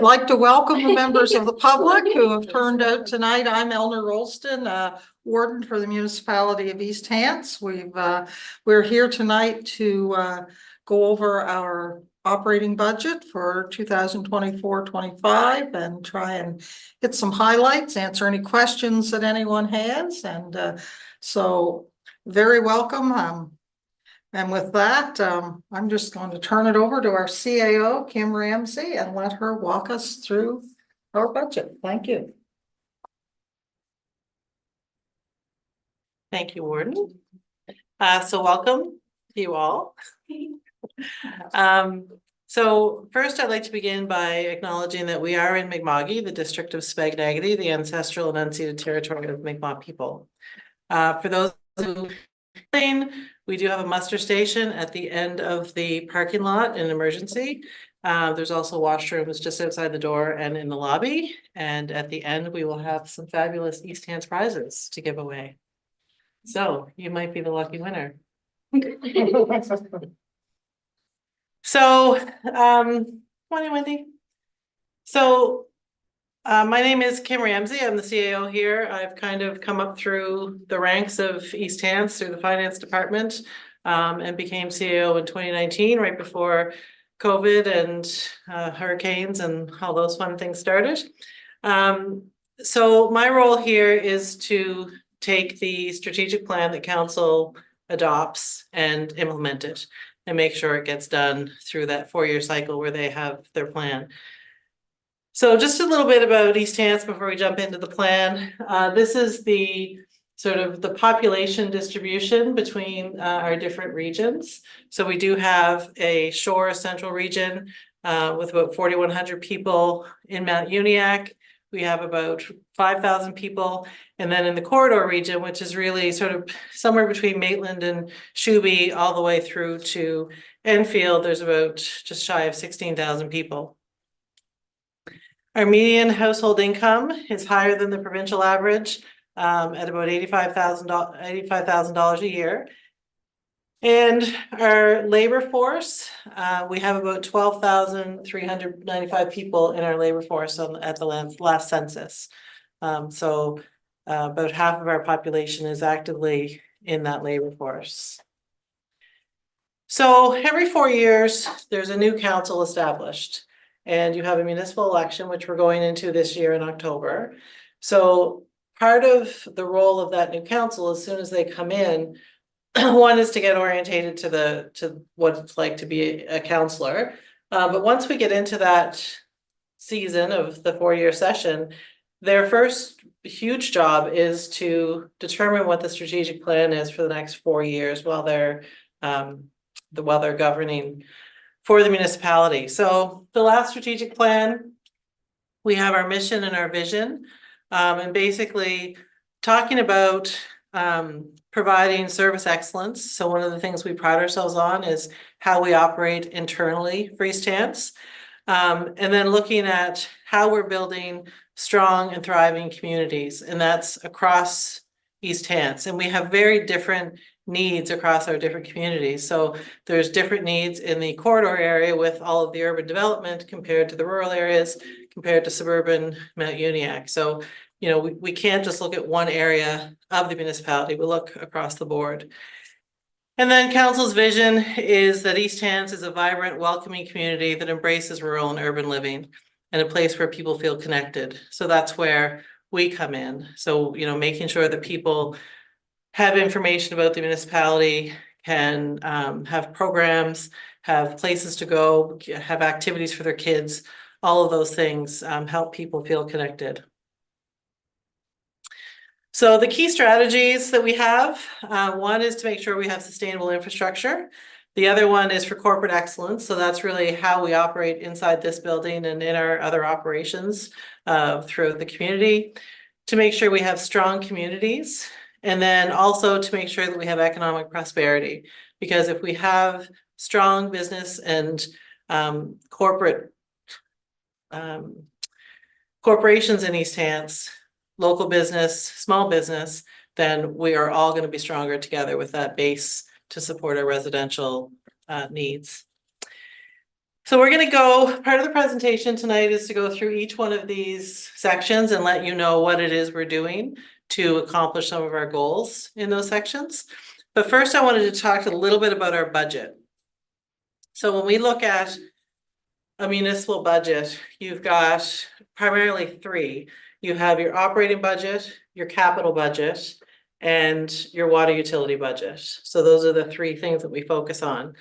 like to welcome the members of the public who have turned out tonight. I'm Eleanor Roulston, Warden for the Municipality of East Hants. We're here tonight to go over our operating budget for 2024-25 and try and hit some highlights, answer any questions that anyone has. And so very welcome. And with that, I'm just going to turn it over to our CAO, Kim Ramsay, and let her walk us through our budget. Thank you. Thank you, Warden. So welcome to you all. So first I'd like to begin by acknowledging that we are in Mi'kma'ki, the district of Spagnaggity, the ancestral and unceded territory of Mi'kmaq people. For those who we do have a muster station at the end of the parking lot in emergency. There's also washrooms just outside the door and in the lobby. And at the end, we will have some fabulous East Hants prizes to give away. So you might be the lucky winner. So, morning, Wendy. So, my name is Kim Ramsay. I'm the CAO here. I've kind of come up through the ranks of East Hants through the finance department and became CAO in 2019, right before COVID and hurricanes and all those fun things started. So my role here is to take the strategic plan that council adopts and implement it and make sure it gets done through that 4-year cycle where they have their plan. So just a little bit about East Hants before we jump into the plan. This is the sort of the population distribution between our different regions. So we do have a shore central region with about 4,100 people in Mount Uniacke. We have about 5,000 people. And then in the corridor region, which is really sort of somewhere between Maitland and Shubie all the way through to Enfield, there's about just shy of 16,000 people. Our median household income is higher than the provincial average at about $85,000 a year. And our labor force, we have about 12,395 people in our labor force at the last census. So about half of our population is actively in that labor force. So every 4 years, there's a new council established. And you have a municipal election, which we're going into this year in October. So part of the role of that new council, as soon as they come in, one is to get orientated to what it's like to be a councillor. But once we get into that season of the 4-year session, their first huge job is to determine what the strategic plan is for the next 4 years while they're governing for the municipality. So the last strategic plan, we have our mission and our vision, and basically talking about providing service excellence. So one of the things we pride ourselves on is how we operate internally for East Hants, and then looking at how we're building strong and thriving communities, and that's across East Hants. And we have very different needs across our different communities. So there's different needs in the corridor area with all of the urban development compared to the rural areas, compared to suburban Mount Uniacke. So, you know, we can't just look at one area of the municipality, we look across the board. And then council's vision is that East Hants is a vibrant, welcoming community that embraces rural and urban living and a place where people feel connected. So that's where we come in. So, you know, making sure that people have information about the municipality, can have programs, have places to go, have activities for their kids, all of those things help people feel connected. So the key strategies that we have, one is to make sure we have sustainable infrastructure. The other one is for corporate excellence. So that's really how we operate inside this building and in our other operations throughout the community, to make sure we have strong communities. And then also to make sure that we have economic prosperity, because if we have strong business and corporations in East Hants, local business, small business, then we are all going to be stronger together with that base to support our residential needs. So we're gonna go, part of the presentation tonight is to go through each one of these sections and let you know what it is we're doing to accomplish some of our goals in those sections. But first, I wanted to talk a little bit about our budget. So when we look at a municipal budget, you've got primarily three. You have your operating budget, your capital budget, and your water utility budget. So those are the three things that we focus on.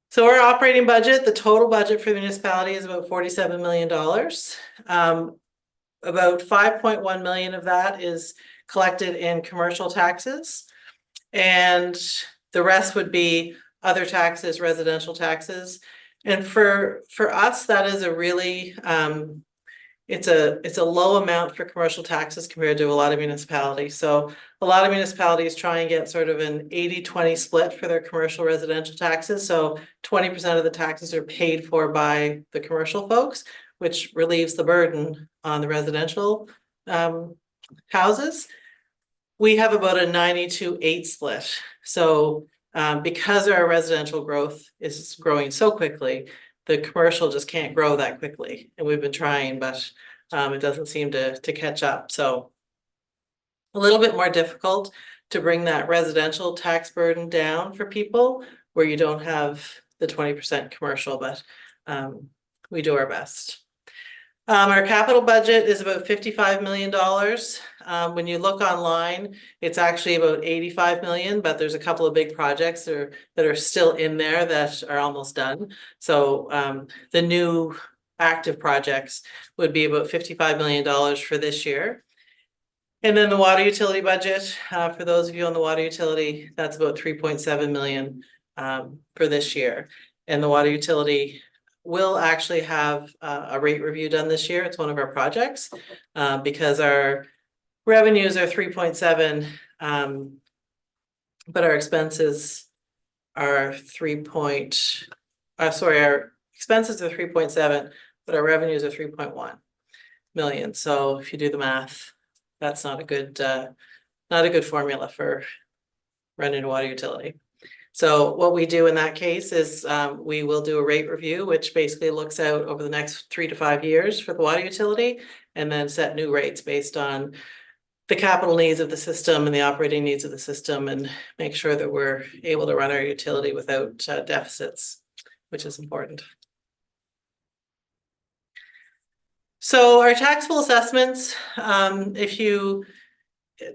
So our operating budget, the total budget for the municipality is about $47 million. About 5.1 million of that is collected in commercial taxes. And the rest would be other taxes, residential taxes. And for us, that is a really, it's a low amount for commercial taxes compared to a lot of municipalities. So a lot of municipalities try and get sort of an 80-20 split for their commercial residential taxes. So 20% of the taxes are paid for by the commercial folks, which relieves the burden on the residential houses. We have about a 90-8 split. So because our residential growth is growing so quickly, the commercial just can't grow that quickly. And we've been trying, but it doesn't seem to catch up. So a little bit more difficult to bring that residential tax burden down for people where you don't have the 20% commercial, but we do our best. Our capital budget is about $55 million. When you look online, it's actually about 85 million, but there's a couple of big projects that are still in there that are almost done. So the new active projects would be about $55 million for this year. And then the water utility budget, for those of you on the water utility, that's about 3.7 million for this year. And the water utility will actually have a rate review done this year. It's one of our projects because our revenues are 3.7, but our expenses are our expenses are 3.7, but our revenues are 3.1 million. So if you do the math, that's not a good formula for running a water utility. So what we do in that case is we will do a rate review, which basically looks out over the next 3 to 5 years for the water utility, and then set new rates based on the capital needs of the system and the operating needs of the system, and make sure that we're able to run our utility without deficits, which is important. So our taxable assessments,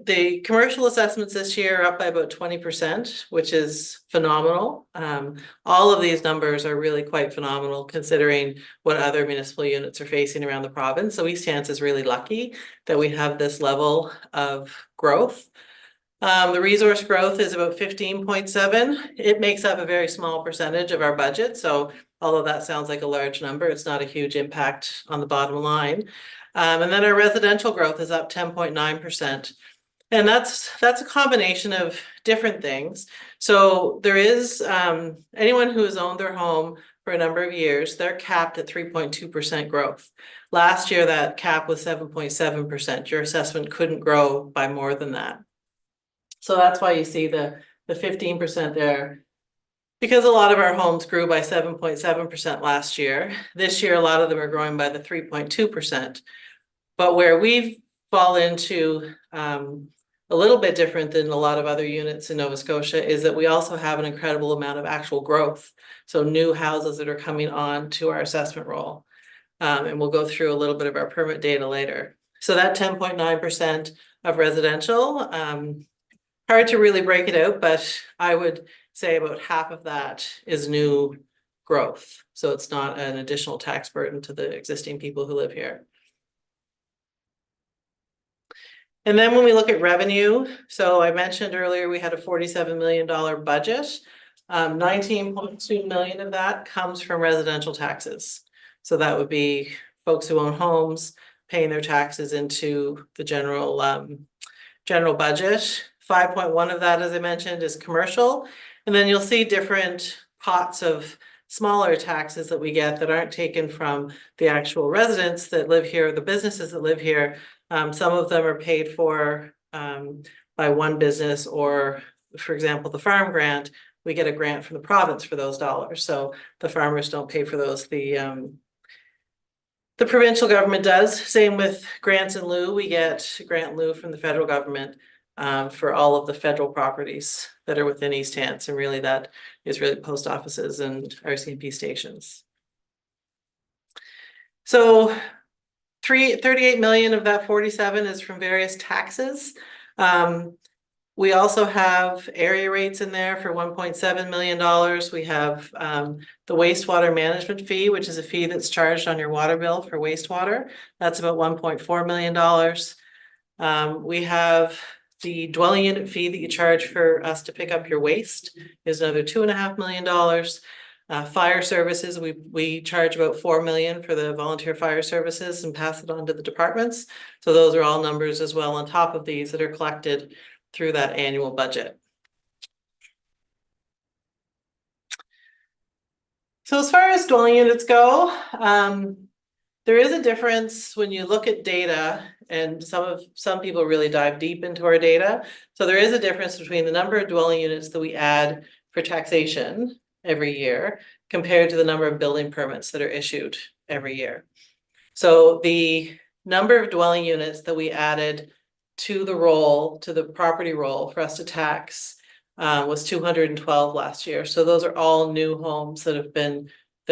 the commercial assessments this year are up by about 20%, which is phenomenal. All of these numbers are really quite phenomenal considering what other municipal units are facing around the province. So East Hants is really lucky that we have this level of growth. The resource growth is about 15.7. It makes up a very small percentage of our budget. So although that sounds like a large number, it's not a huge impact on the bottom line. And then our residential growth is up 10.9%. And that's a combination of different things. So there is anyone who has owned their home for a number of years, they're capped at 3.2% growth. Last year, that cap was 7.7%. Your assessment couldn't grow by more than that. So that's why you see the 15% there. Because a lot of our homes grew by 7.7% last year. This year, a lot of them are growing by the 3.2%. But where we fall into a little bit different than a lot of other units in Nova Scotia is that we also have an incredible amount of actual growth. So new houses that are coming on to our assessment roll. And we'll go through a little bit of our permit data later. So that 10.9% of residential, hard to really break it out, but I would say about half of that is new growth. So it's not an additional tax burden to the existing people who live here. And then when we look at revenue, so I mentioned earlier we had a $47 million budget. 19.2 million of that comes from residential taxes. So that would be folks who own homes paying their taxes into the general budget. 5.1 of that, as I mentioned, is commercial. And then you'll see different pots of smaller taxes that we get that aren't taken from the actual residents that live here, the businesses that live here. Some of them are paid for by one business, or for example, the farm grant we get a grant from the province for those dollars. So the farmers don't pay for those. The provincial government does. Same with grants in lieu. We get grant in lieu from the federal government for all of the federal properties that are within East Hants. And really that is really post offices and RCMP stations. So 38 million of that 47 is from various taxes. We also have area rates in there for $1.7 million. We have the wastewater management fee, which is a fee that's charged on your water bill for wastewater. That's about $1.4 million. We have the dwelling unit fee that you charge for us to pick up your waste is another $2.5 million. Fire services, we charge about 4 million for the volunteer fire services and pass it on to the departments. So those are all numbers as well on top of these that are collected through that annual budget. So as far as dwelling units go, there is a difference when you look at data, and some people really dive deep into our data. So there is a difference between the number of dwelling units that we add for taxation every year compared to the number of building permits that are issued every year. So the number of dwelling units that we added to the property roll for us to tax was 212 last year. So those are all new homes that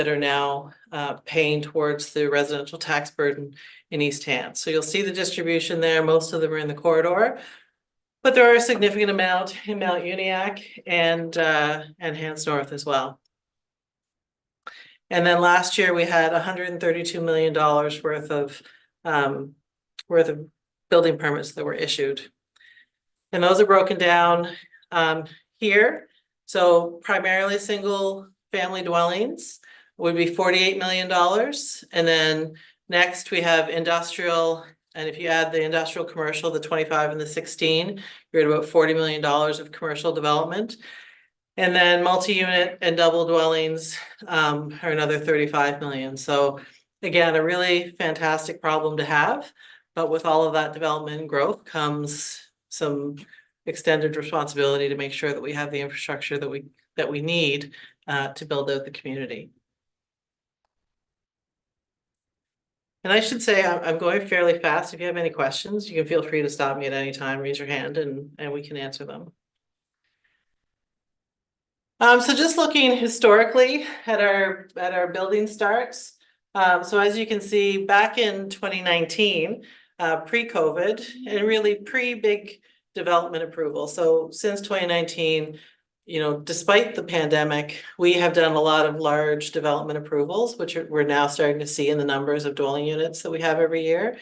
are now paying towards the residential tax burden in East Hants. So you'll see the distribution there. Most of them are in the corridor, but there are a significant amount in Mount Uniacke and Hants North as well. And then last year we had $132 million worth of building permits that were issued. And those are broken down here. So primarily single family dwellings would be $48 million. And then next we have industrial. And if you add the industrial commercial, the 25 and the 16, you're at about $40 million of commercial development. And then multi-unit and double dwellings are another 35 million. So again, a really fantastic problem to have. But with all of that development and growth comes some extended responsibility to make sure that we have the infrastructure that we need to build out the community. And I should say I'm going fairly fast. If you have any questions, you can feel free to stop me at any time, raise your hand, and we can answer them. So just looking historically at our building starts. So as you can see, back in 2019, pre-COVID and really pre-big development approval. So since 2019, despite the pandemic, we have done a lot of large development approvals, which we're now starting to see in the numbers of dwelling units that we have every year.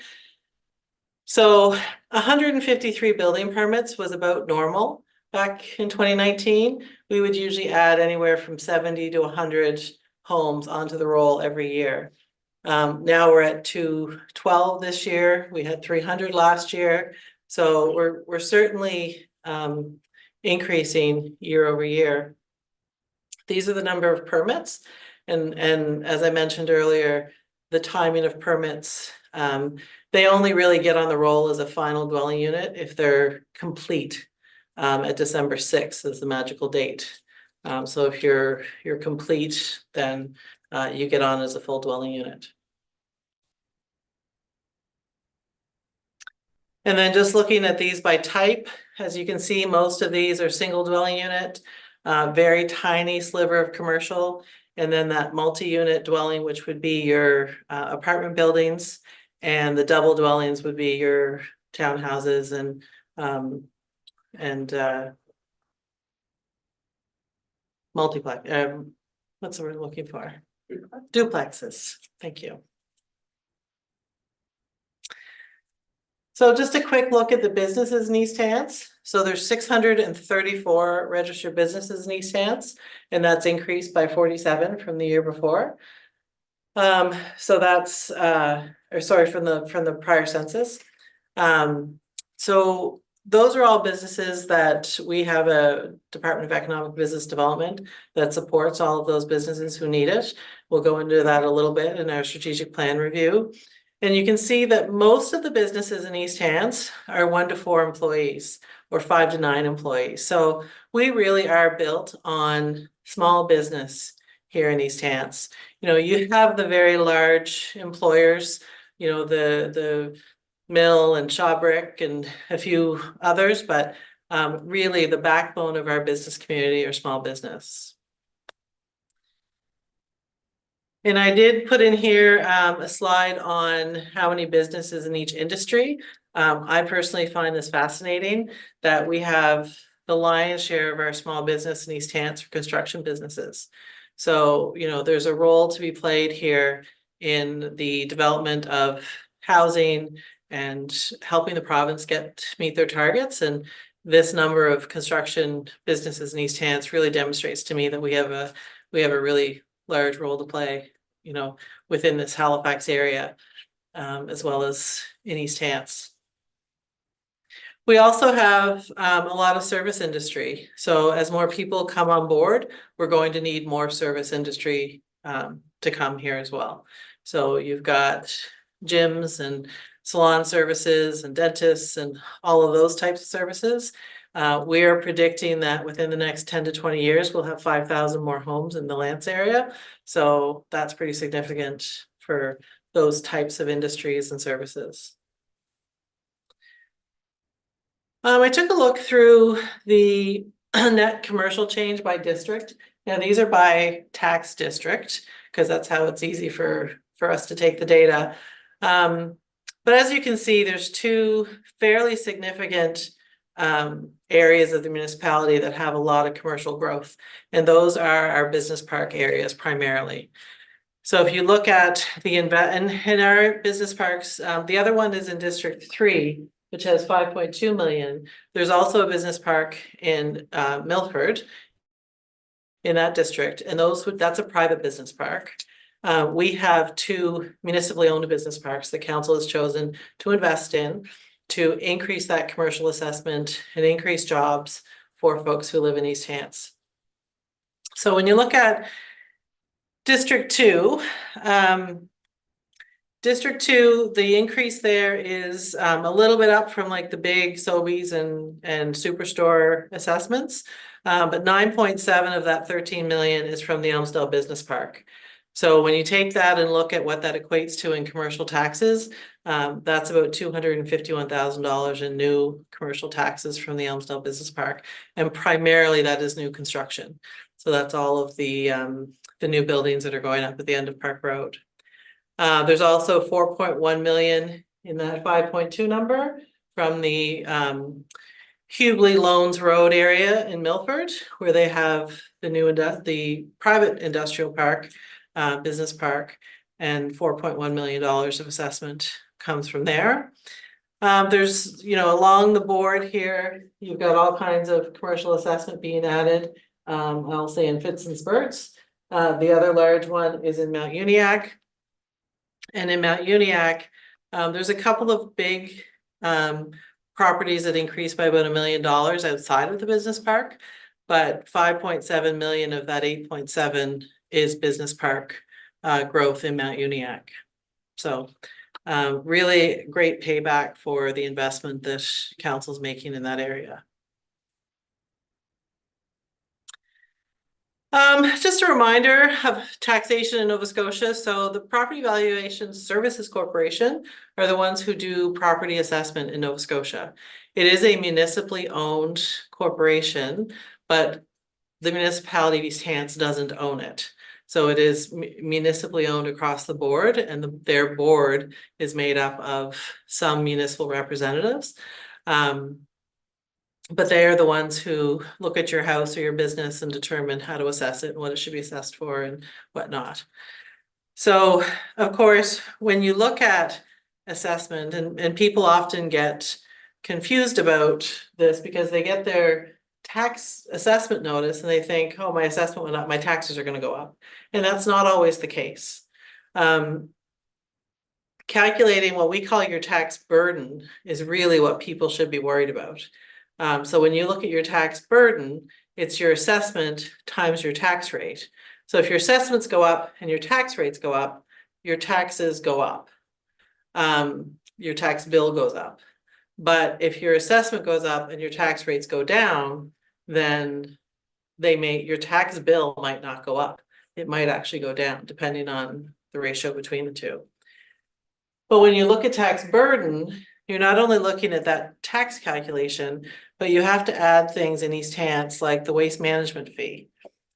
So 153 building permits was about normal back in 2019. We would usually add anywhere from 70 to 100 homes onto the roll every year. Now we're at 212 this year. We had 300 last year. So we're certainly increasing year over year. These are the number of permits. And as I mentioned earlier, the timing of permits, they only really get on the roll as a final dwelling unit if they're complete at December 6th is the magical date. So if you're complete, then you get on as a full dwelling unit. And then just looking at these by type, as you can see, most of these are single dwelling unit, very tiny sliver of commercial, and then that multi-unit dwelling, which would be your apartment buildings, and the double dwellings would be your townhouses and multiplex. What's the word I'm looking for? Duplexes. Thank you. So just a quick look at the businesses in East Hants. So there's 634 registered businesses in East Hants, and that's increased by 47 from the year before. So that's, from the prior census. So those are all businesses that we have a Department of Economic Business Development that supports all of those businesses who need it. We'll go into that a little bit in our strategic plan review. And you can see that most of the businesses in East Hants are 1 to 4 employees or 5 to 9 employees. So we really are built on small business here in East Hants. You have the very large employers, the Mill and Shawbrick and a few others, but really the backbone of our business community are small business. And I did put in here a slide on how many businesses in each industry. I personally find this fascinating that we have the lion's share of our small business in East Hants for construction businesses. So, there's a role to be played here in the development of housing and helping the province meet their targets. And this number of construction businesses in East Hants really demonstrates to me that we have a really large role to play, within this Halifax area, as well as in East Hants. We also have a lot of service industry. So as more people come on board, we're going to need more service industry to come here as well. So you've got gyms and salon services and dentists and all of those types of services. We are predicting that within the next 10 to 20 years, we'll have 5,000 more homes in the Lance area. So that's pretty significant for those types of industries and services. I took a look through the net commercial change by district. Now these are by tax district, because that's how it's easy for us to take the data. But as you can see, there's 2 fairly significant areas of the municipality that have a lot of commercial growth, and those are our business park areas primarily. So if you look at the in our business parks, the other one is in District 3, which has 5.2 million. There's also a business park in Milford in that district, and that's a private business park. We have 2 municipally owned business parks the council has chosen to invest in to increase that commercial assessment and increase jobs for folks who live in East Hants. So when you look at District 2, the increase there is a little bit up from like the big Sobeys and Superstore assessments, but 9.7 of that 13 million is from the Elmsdale Business Park. So when you take that and look at what that equates to in commercial taxes, that's about $251,000 in new commercial taxes from the Elmsdale Business Park, and primarily that is new construction. So that's all of the new buildings that are going up at the end of Park Road. There's also 4.1 million in that 5.2 number from the Hubley Loans Road area in Milford, where they have the private industrial park, business park, and $4.1 million of assessment comes from there. There's, along the board here, you've got all kinds of commercial assessment being added, I'll say in fits and spurts. The other large one is in Mount Uniacke. And in Mount Uniacke, there's a couple of big properties that increased by about $1 million outside of the business park, but 5.7 million of that 8.7 is business park growth in Mount Uniacke. So really great payback for the investment that council's making in that area. Just a reminder of taxation in Nova Scotia. So the Property Valuation Services Corporation are the ones who do property assessment in Nova Scotia. It is a municipally owned corporation, but the municipality of East Hants doesn't own it. So it is municipally owned across the board, and their board is made up of some municipal representatives. But they are the ones who look at your house or your business and determine how to assess it and what it should be assessed for and whatnot. So, of course, when you look at assessment, and people often get confused about this because they get their tax assessment notice and they think, oh, my assessment went up, my taxes are going to go up. And that's not always the case. Calculating what we call your tax burden is really what people should be worried about. So when you look at your tax burden, it's your assessment times your tax rate. So if your assessments go up and your tax rates go up, your taxes go up. your tax bill goes up. But if your assessment goes up and your tax rates go down, then your tax bill might not go up. It might actually go down depending on the ratio between the two. But when you look at tax burden, you're not only looking at that tax calculation, but you have to add things in East Hants like the waste management fee,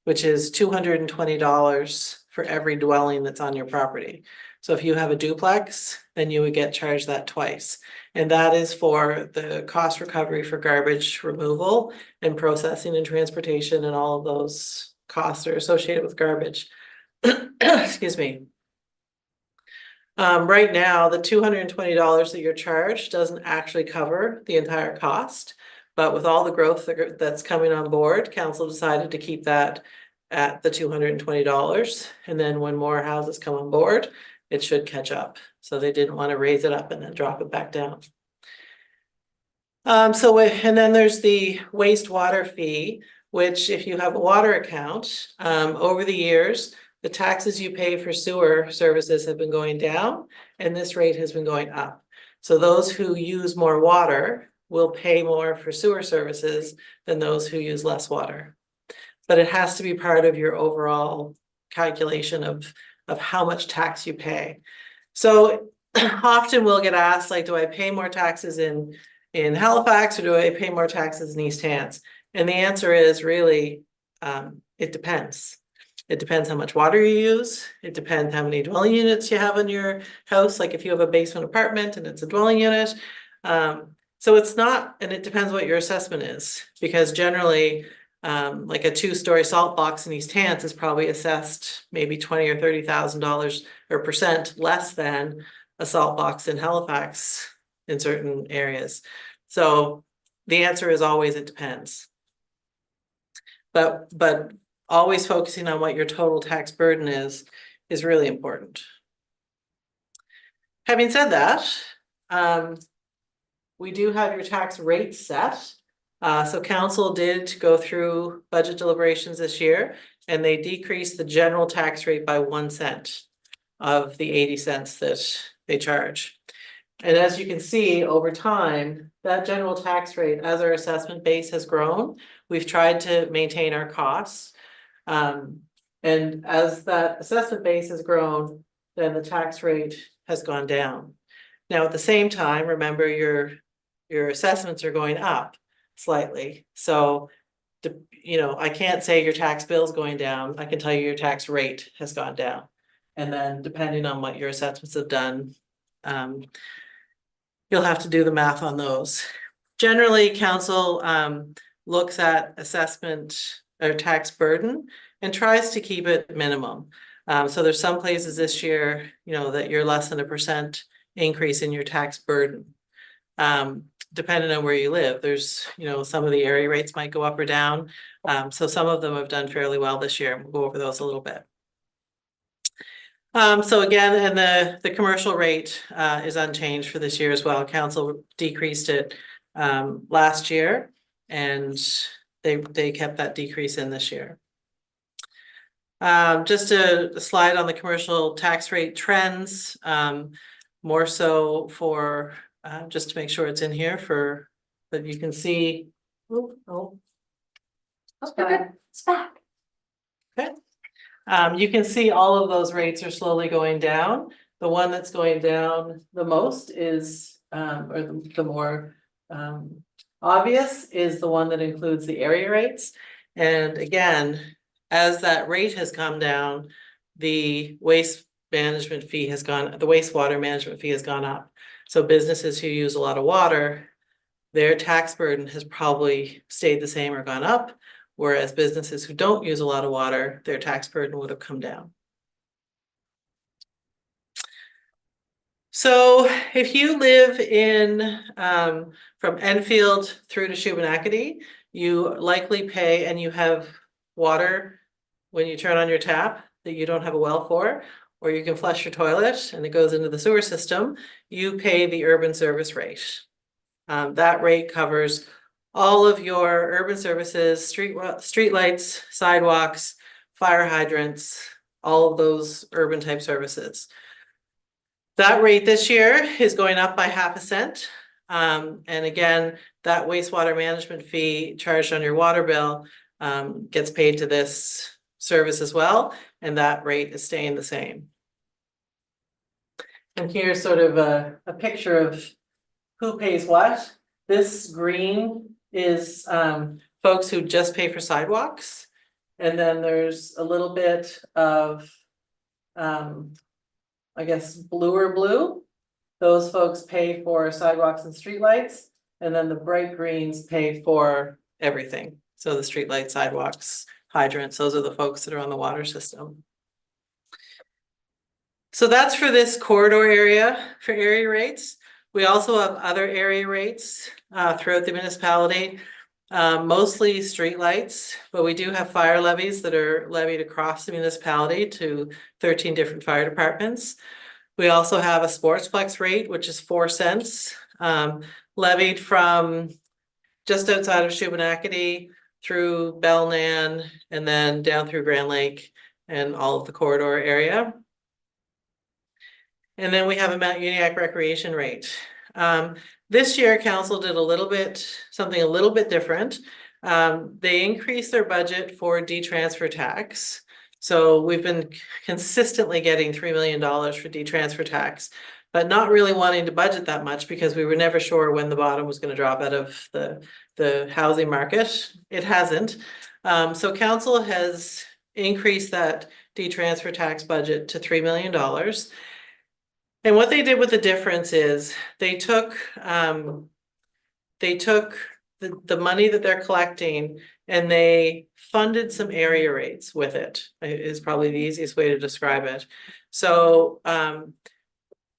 which is $220 for every dwelling that's on your property. So if you have a duplex, then you would get charged that twice. And that is for the cost recovery for garbage removal and processing and transportation, and all of those costs are associated with garbage. Excuse me. Right now, the $220 that you're charged doesn't actually cover the entire cost. But with all the growth that's coming on board, council decided to keep that at the $220. And then when more houses come on board, it should catch up. So they didn't want to raise it up and then drop it back down. And then there's the wastewater fee, which if you have a water account, over the years, the taxes you pay for sewer services have been going down and this rate has been going up. So those who use more water will pay more for sewer services than those who use less water. But it has to be part of your overall calculation of how much tax you pay. So often we'll get asked, like, do I pay more taxes in Halifax or do I pay more taxes in East Hants? And the answer is really, it depends. It depends how much water you use. It depends how many dwelling units you have in your house. Like if you have a basement apartment and it's a dwelling unit. So it's not, and it depends what your assessment is, because generally, like a 2-story salt box in East Hants is probably assessed maybe $20,000 or $30,000 or percent less than a salt box in Halifax in certain areas. So the answer is always it depends. But always focusing on what your total tax burden is really important. Having said that, we do have your tax rate set. So council did go through budget deliberations this year, and they decreased the general tax rate by 1 cent of the 80 cents that they charge. And as you can see, over time, that general tax rate, as our assessment base has grown, we've tried to maintain our costs. And as that assessment base has grown, then the tax rate has gone down. Now, at the same time, remember your assessments are going up slightly. So, you know, I can't say your tax bill is going down. I can tell you your tax rate has gone down. And then depending on what your assessments have done, you'll have to do the math on those. Generally, council looks at assessment or tax burden and tries to keep it minimum. So there's some places this year, you know, that you're less than 1% increase in your tax burden. Depending on where you live, there's, you know, some of the area rates might go up or down. So some of them have done fairly well this year. We'll go over those a little bit. So again, and the commercial rate is unchanged for this year as well. Council decreased it last year, and they kept that decrease in this year. Just a slide on the commercial tax rate trends, more so for just to make sure it's in here for that you can see. Oh, it's back. Okay. You can see all of those rates are slowly going down. The one that's going down the most is, or the more obvious is the one that includes the area rates. And again, as that rate has come down, the waste management fee has gone, the wastewater management fee has gone up. So businesses who use a lot of water, their tax burden has probably stayed the same or gone up. Whereas businesses who don't use a lot of water, their tax burden would have come down. So if you live in from Enfield through to Shubenacadie, you likely pay, and you have water when you turn on your tap that you don't have a well for, or you can flush your toilet and it goes into the sewer system, you pay the urban service rate. That rate covers all of your urban services, street lights, sidewalks, fire hydrants, all of those urban type services. That rate this year is going up by 0.5 cent. And again, that wastewater management fee charged on your water bill gets paid to this service as well, and that rate is staying the same. And here's sort of a picture of who pays what. This green is folks who just pay for sidewalks. And then there's a little bit of I guess bluer blue. Those folks pay for sidewalks and streetlights, and then the bright greens pay for everything. So the streetlight, sidewalks, hydrants, those are the folks that are on the water system. So that's for this corridor area for area rates. We also have other area rates throughout the municipality, mostly streetlights, but we do have fire levies that are levied across the municipality to 13 different fire departments. We also have a sportsplex rate, which is 4 cents, levied from just outside of Shubenacadie through Belknap and then down through Grand Lake and all of the corridor area. And then we have a Mount Uniacke recreation rate. This year, council did something a little bit different. They increased their budget for detransfer tax. So we've been consistently getting $3 million for detransfer tax, but not really wanting to budget that much because we were never sure when the bottom was going to drop out of the housing market. It hasn't. So council has increased that detransfer tax budget to $3 million. And what they did with the difference is they took the money that they're collecting and they funded some area rates with it, is probably the easiest way to describe it. So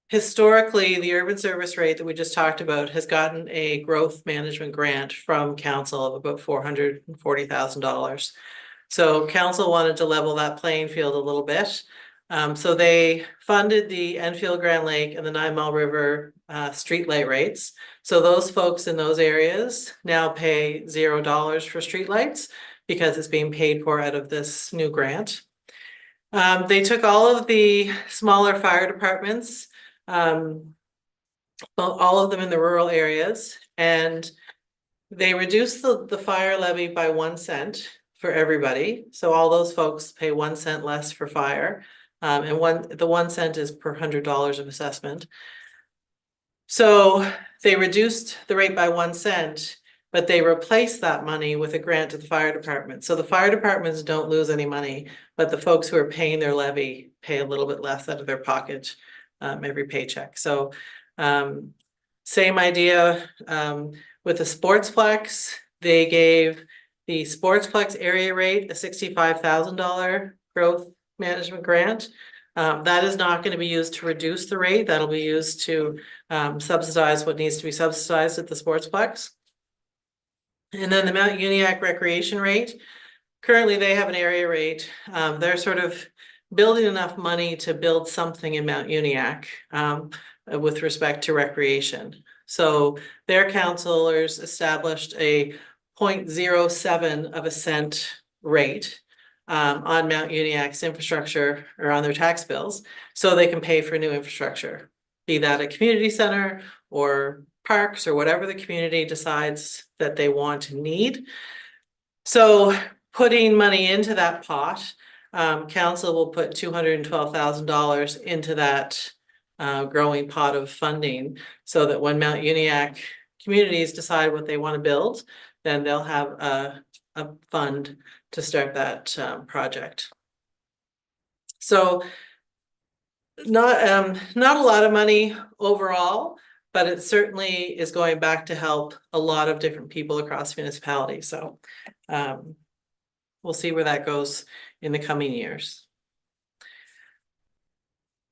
historically, the urban service rate that we just talked about has gotten a growth management grant from council of about $440,000. So council wanted to level that playing field a little bit. So they funded the Enfield, Grand Lake and the 9 Mile River streetlight rates. So those folks in those areas now pay $0 for streetlights because it's being paid for out of this new grant. They took all of the smaller fire departments, all of them in the rural areas, and they reduced the fire levy by 1 cent for everybody. So all those folks pay 1 cent less for fire. And the 1 cent is per $100 of assessment. So they reduced the rate by 1 cent, but they replaced that money with a grant to the fire department. So the fire departments don't lose any money, but the folks who are paying their levy pay a little bit less out of their pocket every paycheck. So same idea with the sportsplex. They gave the sportsplex area rate a $65,000 growth management grant. That is not going to be used to reduce the rate. That'll be used to subsidize what needs to be subsidized at the sportsplex. And then the Mount Uniacke recreation rate. Currently, they have an area rate. They're sort of building enough money to build something in Mount Uniacke with respect to recreation. So their councilors established a 0.07 of a cent rate on Mount Uniacke's infrastructure or on their tax bills, so they can pay for new infrastructure, be that a community center or parks or whatever the community decides that they want to need. So putting money into that pot, council will put $212,000 into that growing pot of funding so that when Mount Uniacke communities decide what they want to build, then they'll have a fund to start that project. So not a lot of money overall, but it certainly is going back to help a lot of different people across the municipality. So we'll see where that goes in the coming years.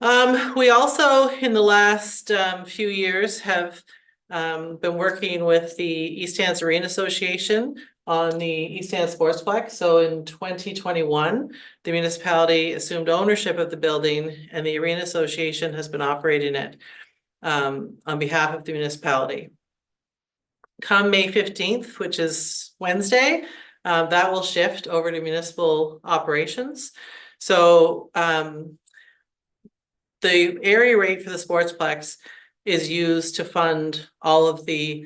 We also, in the last few years, have been working with the East Hants Arena Association on the East Hants Sportsplex. So in 2021, the municipality assumed ownership of the building and the Arena Association has been operating it on behalf of the municipality. Come May 15th, which is Wednesday, that will shift over to municipal operations. So the area rate for the sportsplex is used to fund all of the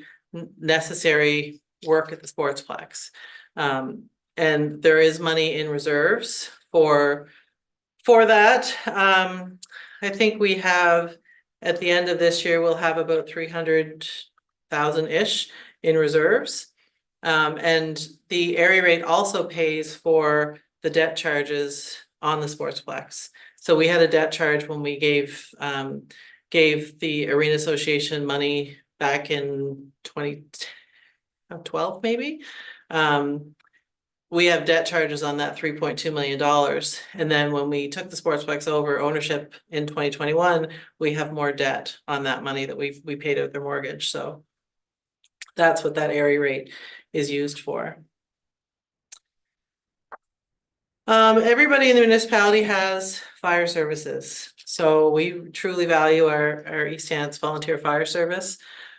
necessary work at the sportsplex. And there is money in reserves for that. I think we have, at the end of this year, we'll have about 300,000-ish in reserves. And the area rate also pays for the debt charges on the sportsplex. So we had a debt charge when we gave the Arena Association money back in 2012, maybe. We have debt charges on that $3.2 million. And then when we took the sportsplex over ownership in 2021, we have more debt on that money that we paid out their mortgage. So that's what that area rate is used for. Everybody in the municipality has fire services. So we truly value our East Hants volunteer fire service.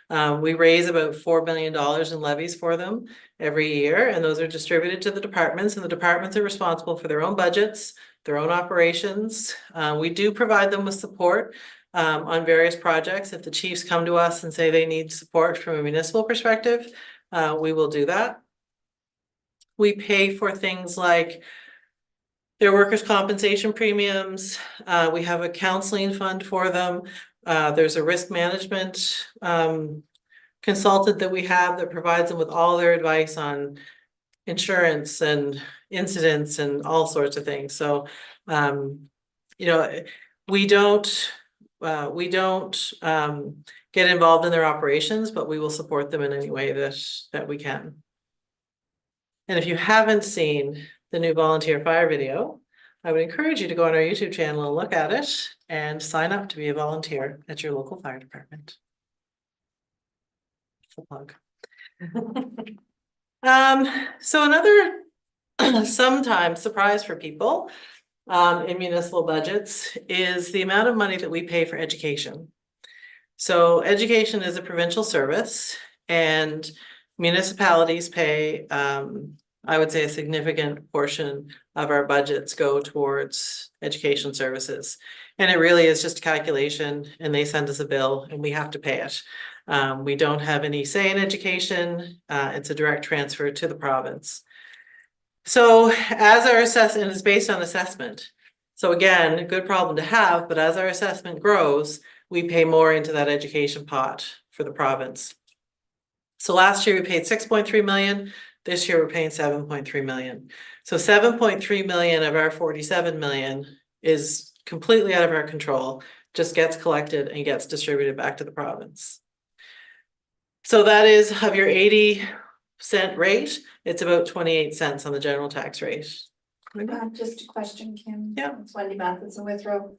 We raise about $4 million in levies for them every year, and those are distributed to the departments, and the departments are responsible for their own budgets, their own operations. We do provide them with support on various projects. If the chiefs come to us and say they need support from a municipal perspective, we will do that. We pay for things like their workers' compensation premiums. We have a counseling fund for them. There's a risk management consultant that we have that provides them with all their advice on insurance and incidents and all sorts of things. So, you know, we don't get involved in their operations, but we will support them in any way that we can. And if you haven't seen the new volunteer fire video, I would encourage you to go on our YouTube channel and look at it and sign up to be a volunteer at your local fire department. Full plug. So another sometimes surprise for people in municipal budgets is the amount of money that we pay for education. So education is a provincial service, and municipalities pay, I would say, a significant portion of our budgets go towards education services. And it really is just a calculation, and they send us a bill and we have to pay it. We don't have any say in education. It's a direct transfer to the province. So as our assessment is based on assessment. So again, a good problem to have, but as our assessment grows, we pay more into that education pot for the province. So last year we paid 6.3 million. This year we're paying 7.3 million. So 7.3 million of our 47 million is completely out of our control, just gets collected and gets distributed back to the province. So that is of your 80-cent rate, it's about 28 cents on the general tax rate. Just a question, Kim. Yeah. It's Wendy Matheson Withrow.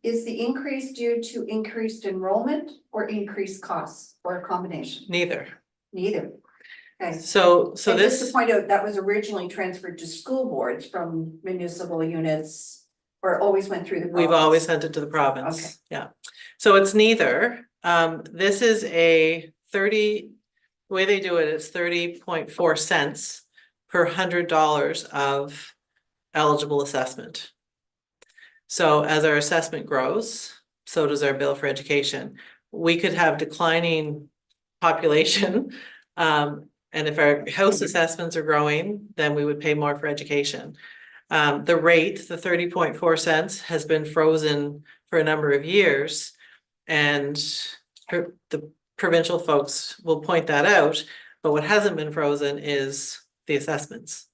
Is the increase due to increased enrollment or increased costs, or a combination? Neither. Neither. Okay. So And just to this, point out, that was originally transferred to school boards from municipal units, or it always went through the we've province? always sent it to the province. Okay. Yeah. So it's neither. This is a 30, the way they do it, it's 30.4 cents per $100 of eligible assessment. So as our assessment grows, so does our bill for education. We could have declining population. And if our house assessments are growing, then we would pay more for education. The rate, the 30.4 cents, has been frozen for a number of years. And the provincial folks will point that out. But what hasn't been frozen is the assessments.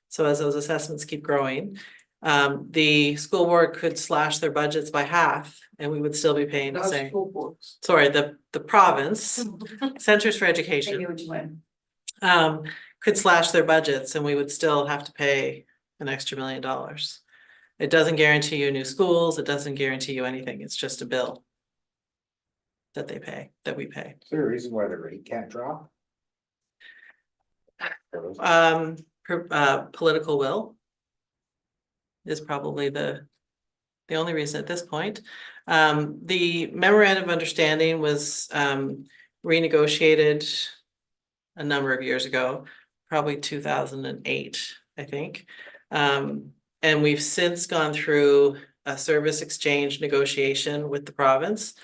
So as those assessments keep growing, the school board could slash their budgets by half and we would still be paying the same. Sorry, the province, Centers for I Education, knew what you meant. could slash their budgets and we would still have to pay an extra $1 million. It doesn't guarantee you new schools. It doesn't guarantee you anything. It's just a bill that they pay, that we pay. Is there a reason why the rate can't drop? Political will is probably the only reason at this point. The memorandum of understanding was renegotiated a number of years ago, probably 2008, I think. And we've since gone through a service exchange negotiation with the province.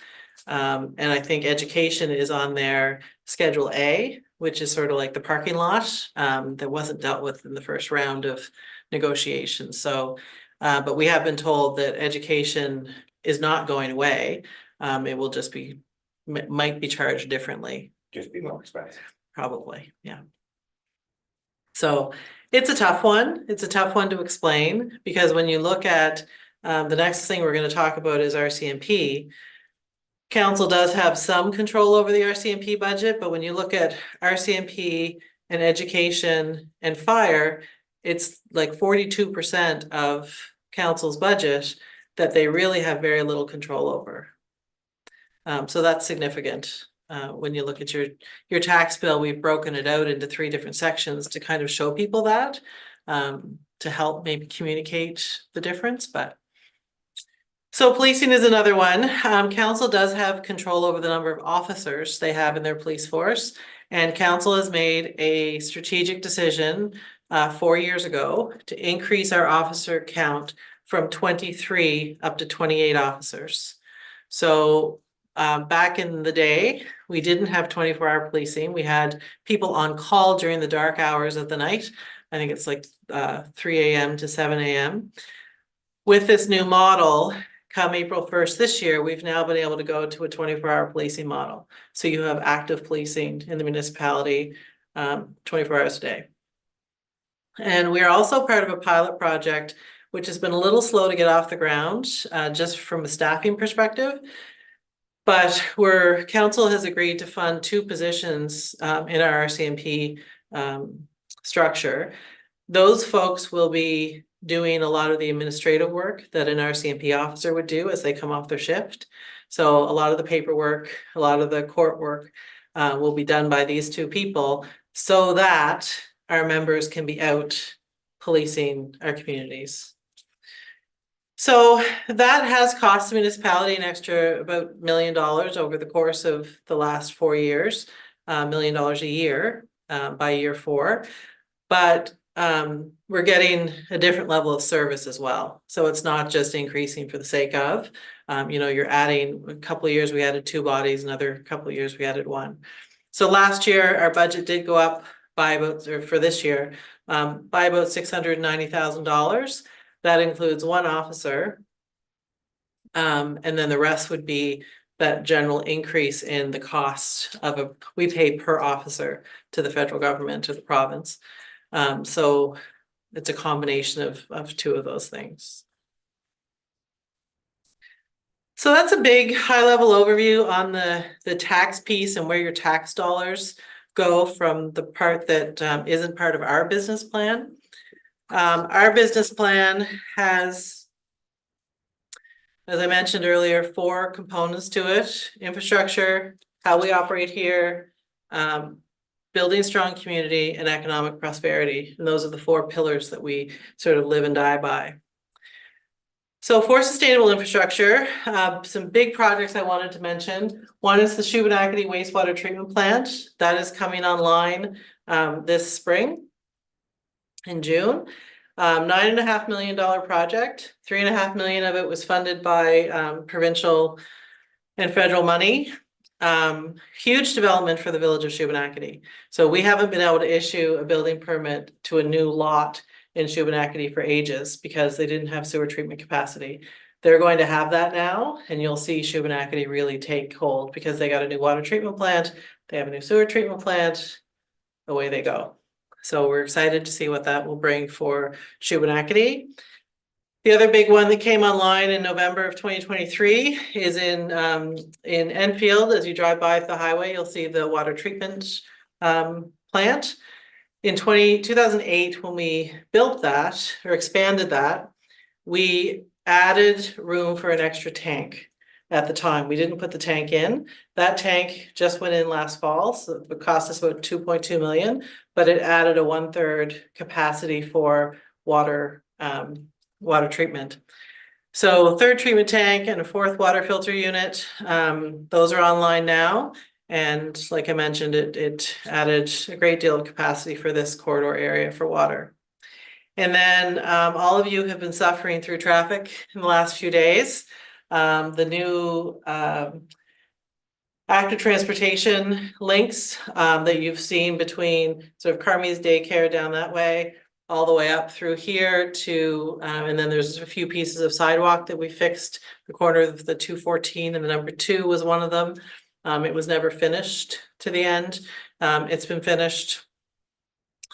And I think education is on their Schedule A, which is sort of like the parking lot, that wasn't dealt with in the first round of negotiations. So, but we have been told that education is not going away. It will just be, might be charged differently, Just be more expensive. probably, yeah. So it's a tough one. It's a tough one to explain, because when you look at, the next thing we're gonna talk about is RCMP. Council does have some control over the RCMP budget, but when you look at RCMP and education and fire, it's like 42% of council's budget that they really have very little control over. So that's significant. When you look at your tax bill, we've broken it out into 3 different sections to kind of show people that, to help maybe communicate the difference, but. So policing is another one. Council does have control over the number of officers they have in their police force. And council has made a strategic decision 4 years ago to increase our officer count from 23 up to 28 officers. So back in the day, we didn't have 24-hour policing. We had people on call during the dark hours of the night. I think it's like 3 a.m. to 7 a.m. With this new model, come April 1st this year, we've now been able to go to a 24-hour policing model. So you have active policing in the municipality 24 hours a day. And we are also part of a pilot project, which has been a little slow to get off the ground, just from a staffing perspective. But where council has agreed to fund 2 positions in our RCMP structure, those folks will be doing a lot of the administrative work that an RCMP officer would do as they come off their shift. So a lot of the paperwork, a lot of the court work will be done by these 2 people, so that our members can be out policing our communities. So that has cost the municipality an extra about $1 million over the course of the last 4 years, $1 million a year by year 4. But we're getting a different level of service as well. So it's not just increasing for the sake of, you know, you're adding a couple of years, we added 2 bodies, another couple of years, we added 1. So last year, our budget did go up by about, or for this year, by about $690,000. That includes 1 officer. And then the rest would be that general increase in the cost of we pay per officer to the federal government, to the province. So it's a combination of 2 of those things. So that's a big high level overview on the tax piece and where your tax dollars go from the part that isn't part of our business plan. Our business plan has, as I mentioned earlier, 4 components to it: infrastructure, how we operate here, building a strong community, and economic prosperity. And those are the 4 pillars that we sort of live and die by. So for sustainable infrastructure, some big projects I wanted to mention. One is the Shubenacadie wastewater treatment plant. That is coming online this spring in June. $9.5 million project. $3.5 million of it was funded by provincial and federal money. Huge development for the village of Shubenacadie. So we haven't been able to issue a building permit to a new lot in Shubenacadie for ages because they didn't have sewer treatment capacity. They're going to have that now, and you'll see Shubenacadie really take hold because they got a new water treatment plant, they have a new sewer treatment plant, away they go. So we're excited to see what that will bring for Shubenacadie. The other big one that came online in November of 2023 is in Enfield. As you drive by the highway, you'll see the water treatment plant. In 2008, when we built that or expanded that, we added room for an extra tank. At the time, we didn't put the tank in. That tank just went in last fall, so it cost us about 2.2 million, but it added a 1/3 capacity for water treatment. So 3rd treatment tank and a 4th water filter unit. Those are online now. And like I mentioned, it added a great deal of capacity for this corridor area for water. And then all of you have been suffering through traffic in the last few days. The new active transportation links that you've seen between sort of Carmi's daycare down that way, all the way up through here to, and then there's a few pieces of sidewalk that we fixed. The corner of the 214 and the number 2 was one of them. It was never finished to the end. It's been finished.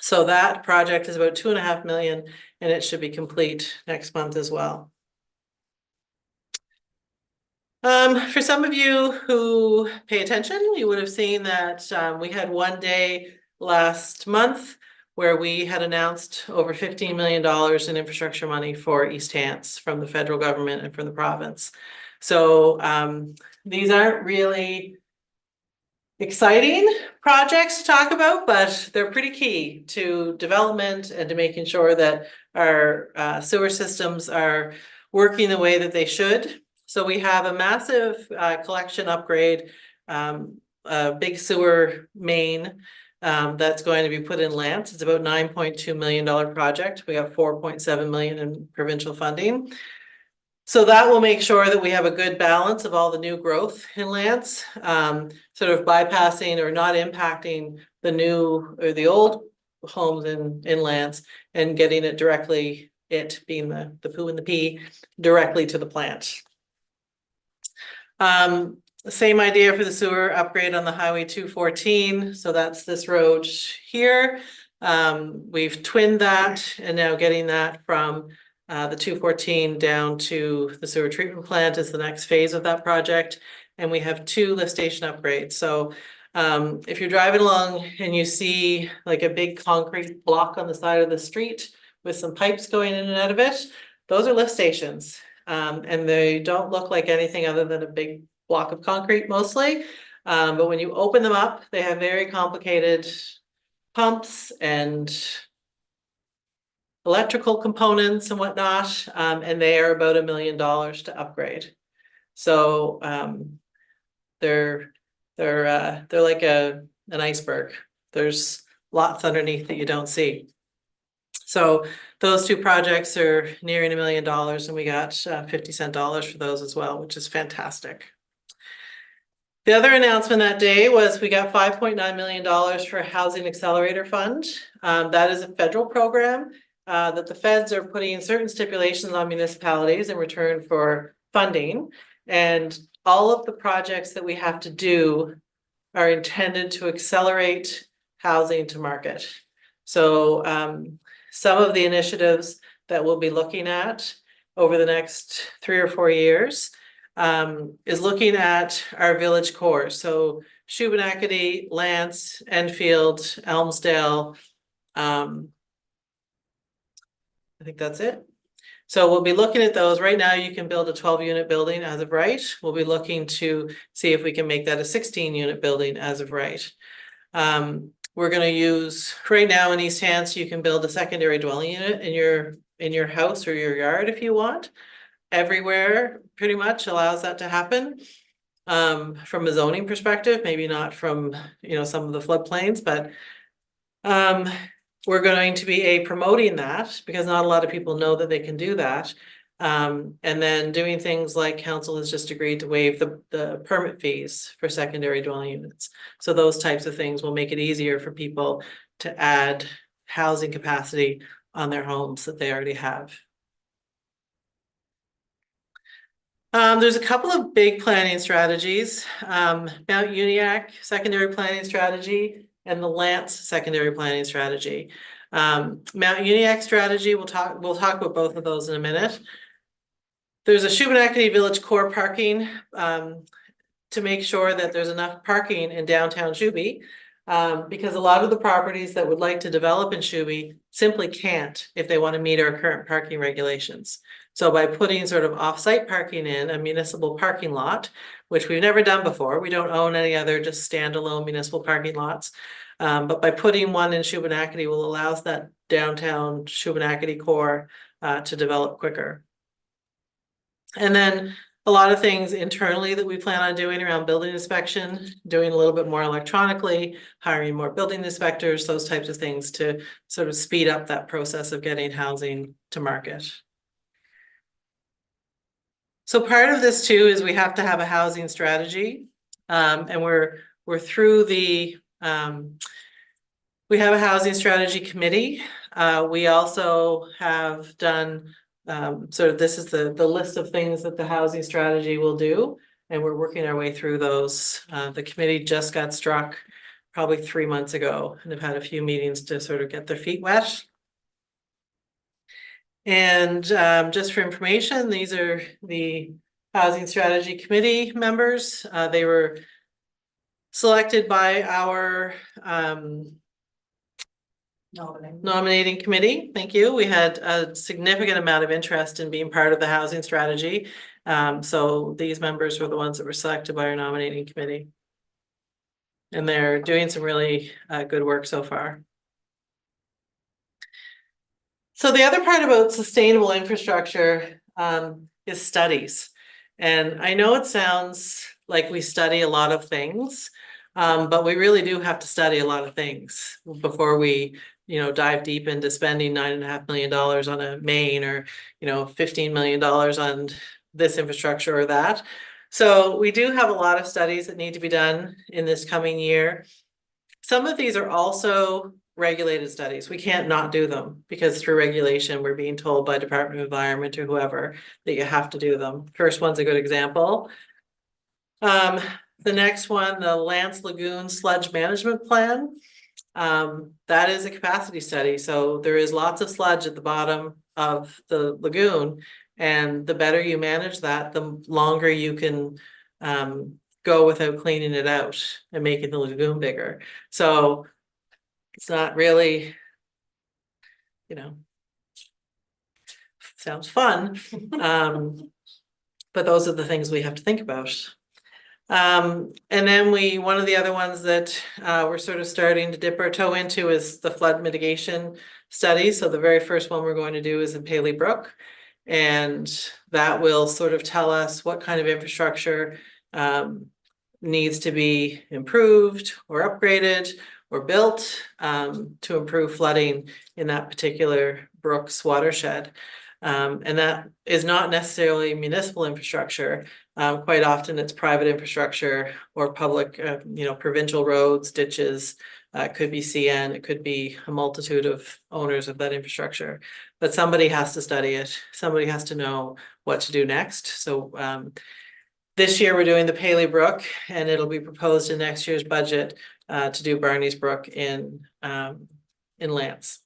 So that project is about 2.5 million, and it should be complete next month as well. For some of you who pay attention, you would have seen that we had one day last month where we had announced over $15 million in infrastructure money for East Hants from the federal government and from the province. So these aren't really exciting projects to talk about, but they're pretty key to development and to making sure that our sewer systems are working the way that they should. So we have a massive collection upgrade, a big sewer main that's going to be put in Lance. It's about $9.2 million project. We have 4.7 million in provincial funding. So that will make sure that we have a good balance of all the new growth in Lance, sort of bypassing or not impacting the new or the old homes in Lance and getting it directly, it being the poo and the pee, directly to the plant. Same idea for the sewer upgrade on the Highway 214. So that's this road here. We've twinned that and now getting that from the 214 down to the sewer treatment plant is the next phase of that project. And we have 2 lift station upgrades. So if you're driving along and you see like a big concrete block on the side of the street with some pipes going in and out of it, those are lift stations. And they don't look like anything other than a big block of concrete mostly. But when you open them up, they have very complicated pumps and electrical components and whatnot. And they are about $1 million to upgrade. So they're like an iceberg. There's lots underneath that you don't see. So those 2 projects are nearing $1 million, and we got 50-cent dollars for those as well, which is fantastic. The other announcement that day was we got $5.9 million for a Housing Accelerator Fund. That is a federal program that the feds are putting certain stipulations on municipalities in return for funding. And all of the projects that we have to do are intended to accelerate housing to market. So some of the initiatives that we'll be looking at over the next 3 or 4 years is looking at our village core. So Shubenacadie, Lance, Enfield, Elmsdale. I think that's it. So we'll be looking at those. Right now you can build a 12-unit building as of right. We'll be looking to see if we can make that a 16-unit building as of right. We're going to use, right now in East Hants, you can build a secondary dwelling unit in your house or your yard if you want. Everywhere pretty much allows that to happen. From a zoning perspective, maybe not from, some of the floodplains, but we're going to be promoting that because not a lot of people know that they can do that. And then doing things like council has just agreed to waive the permit fees for secondary dwelling units. So those types of things will make it easier for people to add housing capacity on their homes that they already have. There's a couple of big planning strategies, Mount Uniacke secondary planning strategy and the Lance secondary planning strategy. Mount Uniacke strategy, we'll talk about both of those in a minute. There's a Shubenacadie Village core parking to make sure that there's enough parking in downtown Shuby because a lot of the properties that would like to develop in Shuby simply can't if they want to meet our current parking regulations. So by putting sort of off-site parking in a municipal parking lot, which we've never done before, we don't own any other just standalone municipal parking lots. But by putting one in Shubenacadie will allow that downtown Shubenacadie core to develop quicker. And then a lot of things internally that we plan on doing around building inspection, doing a little bit more electronically, hiring more building inspectors, those types of things to sort of speed up that process of getting housing to market. So part of this too is we have to have a housing strategy. And we're through the, we have a housing strategy committee. We also have done, sort of this is the list of things that the housing strategy will do. And we're working our way through those. The committee just got struck probably 3 months ago and have had a few meetings to sort of get their feet wet. And just for information, these are the Housing Strategy Committee members. They were selected by our nominating committee. Thank you. We had a significant amount of interest in being part of the housing strategy. So these members were the ones that were selected by our nominating committee. And they're doing some really good work so far. So the other part about sustainable infrastructure is studies. And I know it sounds like we study a lot of things, but we really do have to study a lot of things before we, dive deep into spending $9.5 million on a main or, $15 million on this infrastructure or that. So we do have a lot of studies that need to be done in this coming year. Some of these are also regulated studies. We can't not do them because through regulation, we're being told by Department of Environment or whoever that you have to do them. First one's a good example. The next one, the Lance Lagoon Sludge Management Plan. That is a capacity study. So there is lots of sludge at the bottom of the lagoon. And the better you manage that, the longer you can go without cleaning it out and making the lagoon bigger. So it's not really, sounds fun. But those are the things we have to think about. And then one of the other ones that we're sort of starting to dip our toe into is the flood mitigation study. So the very first one we're going to do is in Paley Brook. And that will sort of tell us what kind of infrastructure needs to be improved or upgraded or built to improve flooding in that particular Brook's watershed. And that is not necessarily municipal infrastructure. Quite often it's private infrastructure or public, provincial roads, ditches. It could be CN, it could be a multitude of owners of that infrastructure. But somebody has to study it. Somebody has to know what to do next. So this year we're doing the Paley Brook, and it'll be proposed in next year's budget to do Barney's Brook in Lance.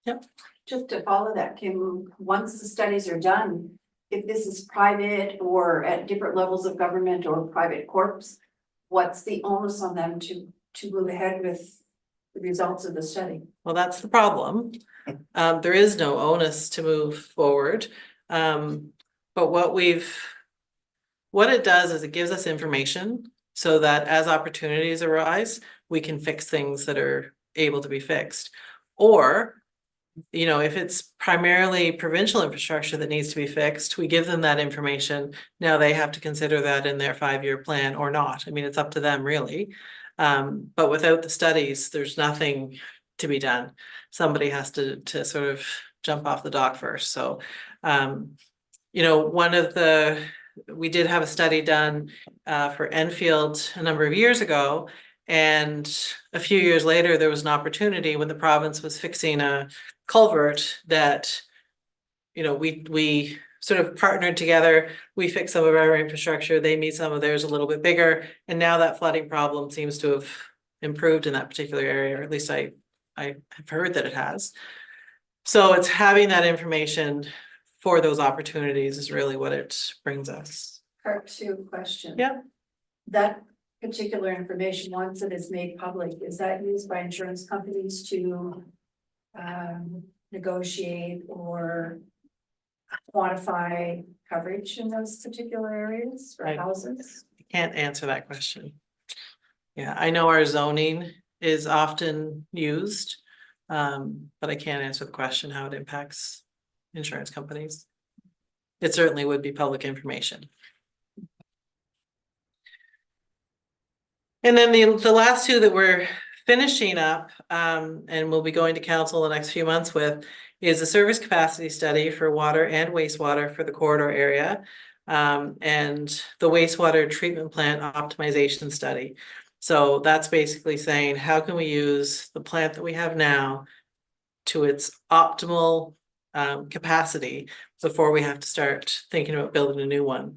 Yep. Just to follow that, Kim, once the studies are done, if this is private or at different levels of government or private corps, what's the onus on them to move ahead with the results of the study? Well, that's the problem. There is no onus to move forward. But what it does is it gives us information so that as opportunities arise, we can fix things that are able to be fixed. Or, if it's primarily provincial infrastructure that needs to be fixed, we give them that information. Now they have to consider that in their 5-year plan or not. I mean, it's up to them really. But without the studies, there's nothing to be done. Somebody has to sort of jump off the dock first. So, we did have a study done for Enfield a number of years ago. And a few years later, there was an opportunity when the province was fixing a culvert that, we sort of partnered together. We fixed some of our infrastructure. They made some of theirs a little bit bigger. And now that flooding problem seems to have improved in that particular area, or at least I have heard that it has. So it's having that information for those opportunities is really what it brings us. Part 2 question. Yeah. That particular information, once it is made public, is that used by insurance companies to negotiate or quantify coverage in those particular areas for houses? I can't answer that question. Yeah, I know our zoning is often used, but I can't answer the question how it impacts insurance companies. it certainly would be public information. And then the last two that we're finishing up, and we'll be going to council the next few months with, is a service capacity study for water and wastewater for the corridor area. And the wastewater treatment plant optimization study. So that's basically saying, how can we use the plant that we have now to its optimal capacity before we have to start thinking about building a new one?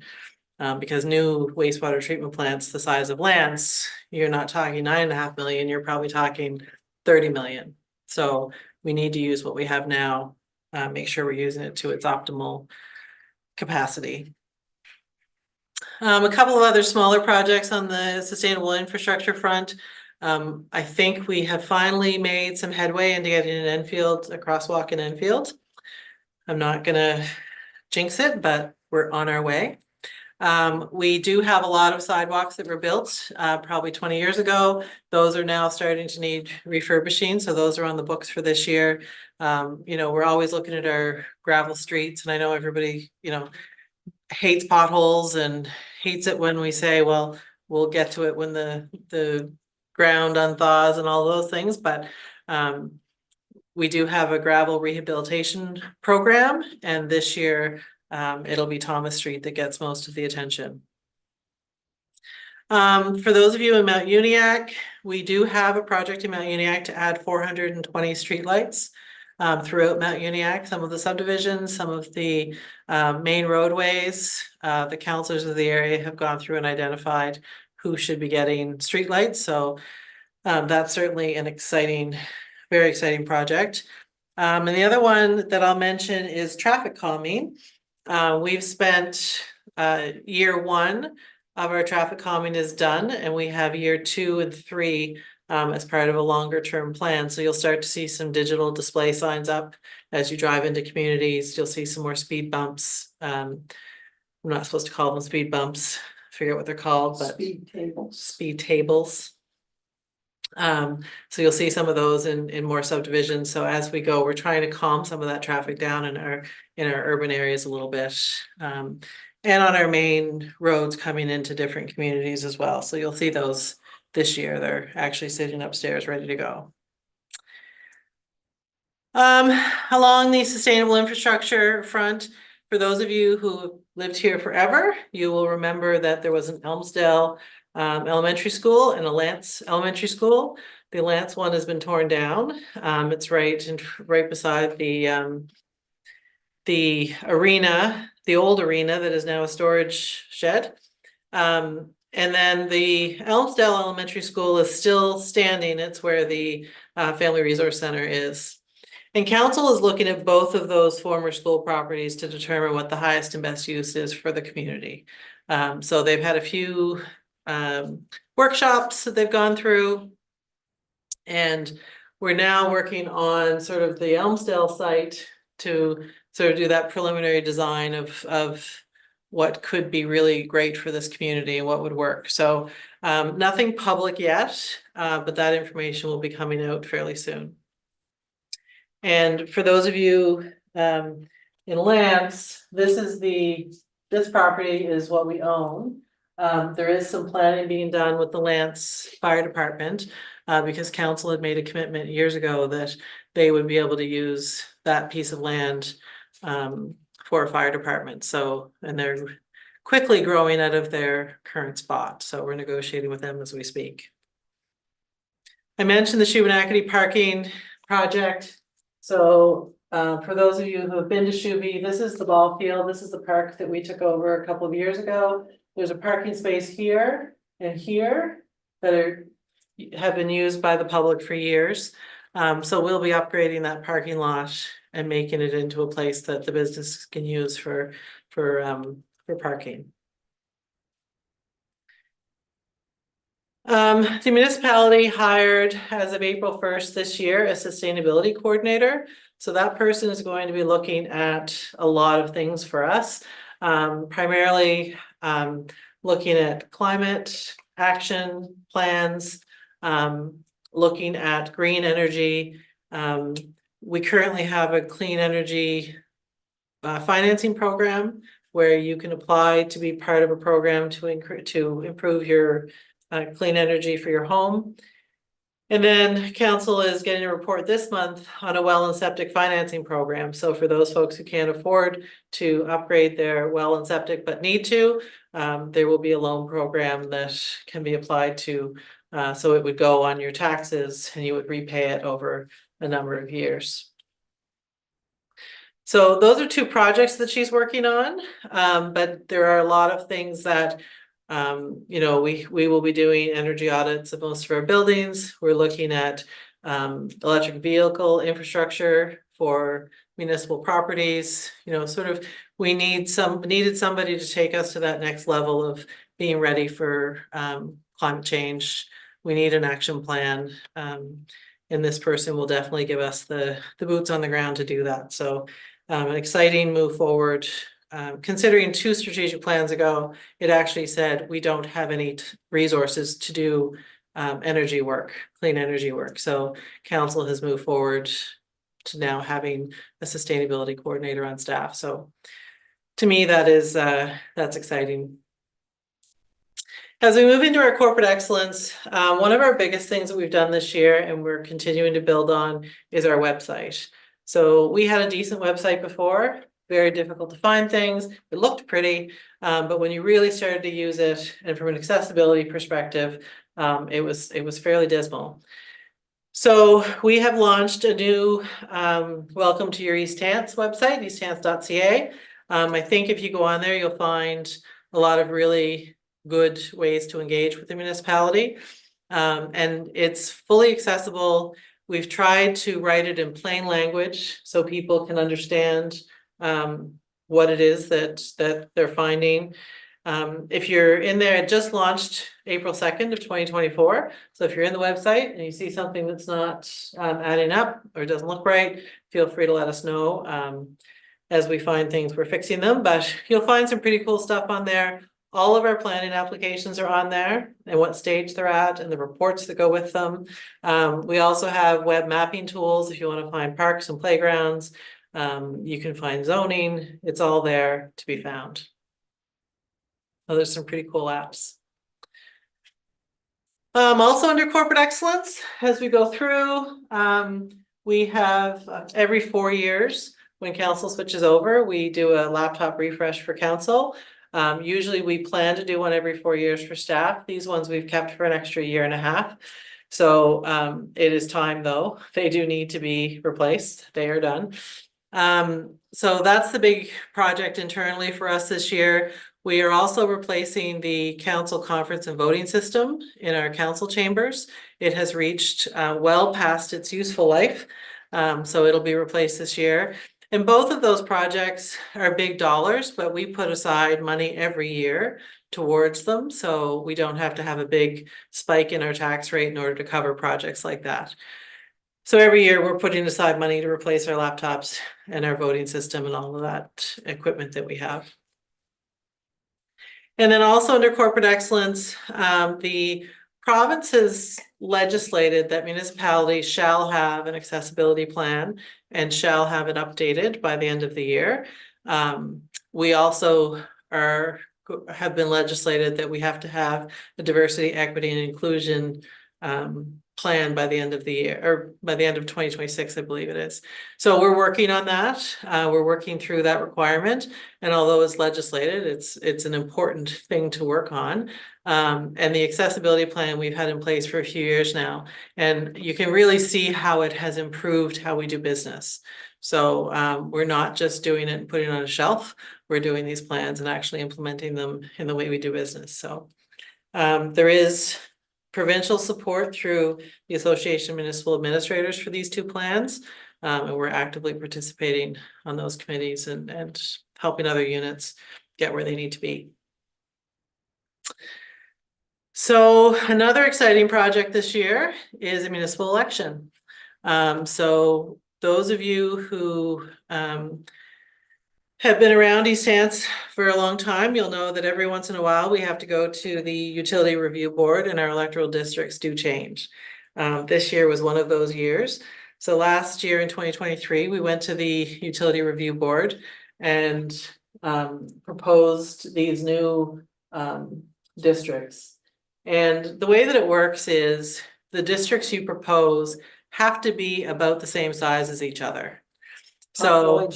Because new wastewater treatment plants the size of Lance, you're not talking 9.5 million, you're probably talking 30 million. So we need to use what we have now, make sure we're using it to its optimal capacity. A couple of other smaller projects on the sustainable infrastructure front. I think we have finally made some headway into getting an Enfield, a crosswalk in Enfield. I'm not gonna jinx it, but we're on our way. We do have a lot of sidewalks that were built probably 20 years ago. Those are now starting to need refurbishing, so those are on the books for this year. You know, we're always looking at our gravel streets, and I know everybody, you know, hates potholes and hates it when we say, well, we'll get to it when the ground unthaws and all those things, but we do have a gravel rehabilitation program, and this year it'll be Thomas Street that gets most of the attention. For those of you in Mount Uniacke, we do have a project in Mount Uniacke to add 420 streetlights throughout Mount Uniacke, some of the subdivisions, some of the main roadways. The councillors of the area have gone through and identified who should be getting streetlights. So that's certainly an exciting, very exciting project. And the other one that I'll mention is traffic calming. We've spent year 1 of our traffic calming is done, and we have year 2 and 3 as part of a longer term plan. So you'll start to see some digital display signs up as you drive into communities. You'll see some more speed bumps. I'm not supposed to call them speed bumps, I forget what they're called, but Speed tables. speed tables. So you'll see some of those in more subdivisions. So as we go, we're trying to calm some of that traffic down in our urban areas a little bit. And on our main roads coming into different communities as well. So you'll see those this year. They're actually sitting upstairs ready to go. Along the sustainable infrastructure front, for those of you who lived here forever, you will remember that there was an Elmsdale elementary school and a Lance elementary school. The Lance one has been torn down. It's right beside the arena, the old arena that is now a storage shed. And then the Elmsdale Elementary School is still standing. It's where the Family Resource Center is. And council is looking at both of those former school properties to determine what the highest and best use is for the community. So they've had a few workshops that they've gone through. And we're now working on sort of the Elmsdale site to sort of do that preliminary design of what could be really great for this community and what would work. So nothing public yet, but that information will be coming out fairly soon. And for those of you in Lance, this property is what we own. There is some planning being done with the Lance Fire Department because council had made a commitment years ago that they would be able to use that piece of land for a fire department. So, and they're quickly growing out of their current spot. So we're negotiating with them as we speak. I mentioned the Shubenacadie parking project. So for those of you who have been to Shuby, this is the ball field. This is the park that we took over a couple of years ago. There's a parking space here and here that have been used by the public for years. So we'll be upgrading that parking lot and making it into a place that the business can use for parking. The municipality hired, as of April 1st this year, a sustainability coordinator. So that person is going to be looking at a lot of things for us, primarily looking at climate action plans, looking at green energy. We currently have a clean energy financing program where you can apply to be part of a program to improve your clean energy for your home. And then council is getting a report this month on a well and septic financing program. So for those folks who can't afford to upgrade their well and septic but need to, there will be a loan program that can be applied to. So it would go on your taxes and you would repay it over a number of years. So those are two projects that she's working on, but there are a lot of things that you know, we will be doing energy audits of most of our buildings. We're looking at electric vehicle infrastructure for municipal properties. You know, sort of we needed somebody to take us to that next level of being ready for climate change. We need an action plan. And this person will definitely give us the boots on the ground to do that. So an exciting move forward. Considering 2 strategic plans ago, it actually said we don't have any resources to do energy work, clean energy work. So council has moved forward to now having a sustainability coordinator on staff. So to me, that is that's exciting. As we move into our corporate excellence, one of our biggest things that we've done this year and we're continuing to build on is our website. So we had a decent website before, very difficult to find things. It looked pretty, but when you really started to use it, and from an accessibility perspective, it was fairly dismal. So we have launched a new welcome to your East Hants website, easthants.ca. I think if you go on there, you'll find a lot of really good ways to engage with the municipality. And it's fully accessible. We've tried to write it in plain language so people can understand what it is that they're finding. If you're in there, it just launched April 2nd of 2024. So if you're in the website and you see something that's not adding up or doesn't look right, feel free to let us know. As we find things, we're fixing them, but you'll find some pretty cool stuff on there. All of our planning applications are on there and what stage they're at and the reports that go with them. We also have web mapping tools if you want to find parks and playgrounds. You can find zoning. It's all there to be found. Oh, there's some pretty cool apps. Also under corporate excellence, as we go through, we have every 4 years when council switches over, we do a laptop refresh for council. Usually we plan to do one every 4 years for staff. These ones we've kept for an extra 1.5 years. So it is time though. They do need to be replaced. They are done. So that's the big project internally for us this year. We are also replacing the council conference and voting system in our council chambers. It has reached well past its useful life. So it'll be replaced this year. And both of those projects are big dollars, but we put aside money every year towards them. So we don't have to have a big spike in our tax rate in order to cover projects like that. So every year we're putting aside money to replace our laptops and our voting system and all of that equipment that we have. And then also under corporate excellence, the province has legislated that municipalities shall have an accessibility plan and shall have it updated by the end of the year. We also have been legislated that we have to have a diversity, equity, and inclusion plan by the end of the year, or by the end of 2026, I believe it is. So we're working on that. We're working through that requirement. And although it's legislated, it's an important thing to work on. And the accessibility plan we've had in place for a few years now. And you can really see how it has improved how we do business. So we're not just doing it and putting it on a shelf. We're doing these plans and actually implementing them in the way we do business. So there is provincial support through the Association of Municipal Administrators for these 2 plans. And we're actively participating on those committees and helping other units get where they need to be. So another exciting project this year is a municipal election. So those of you who have been around East Hants for a long time, you'll know that every once in a while we have to go to the utility review board and our electoral districts do change. This year was one of those years. So last year in 2023, we went to the utility review board and proposed these new districts. And the way that it works is the districts you propose have to be about the same size as each other. So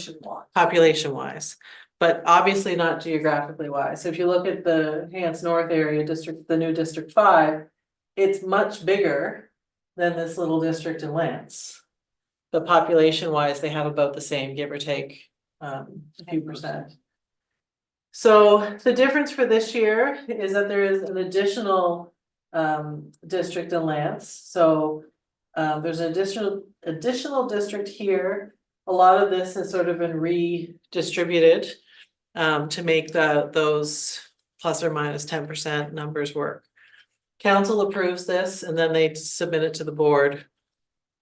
population wise, but obviously not geographically wise. So if you look at the Hants North area district, the new District 5, it's much bigger than this little district in Lance. But population wise, they have about the same, give or take a few percent. So the difference for this year is that there is an additional district in Lance. So there's an additional district here. A lot of this has sort of been redistributed to make those plus or minus 10% numbers work. Council approves this and then they submit it to the board,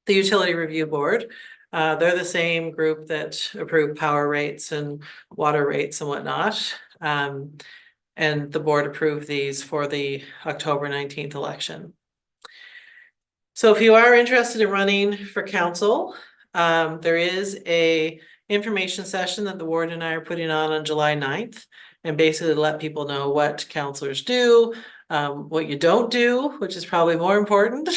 the Utility Review Board. They're the same group that approve power rates and water rates and whatnot. And the board approved these for the October 19th election. So if you are interested in running for council, there is a information session that the warden and I are putting on July 9th, and basically let people know what councillors do, what you don't do, which is probably more important,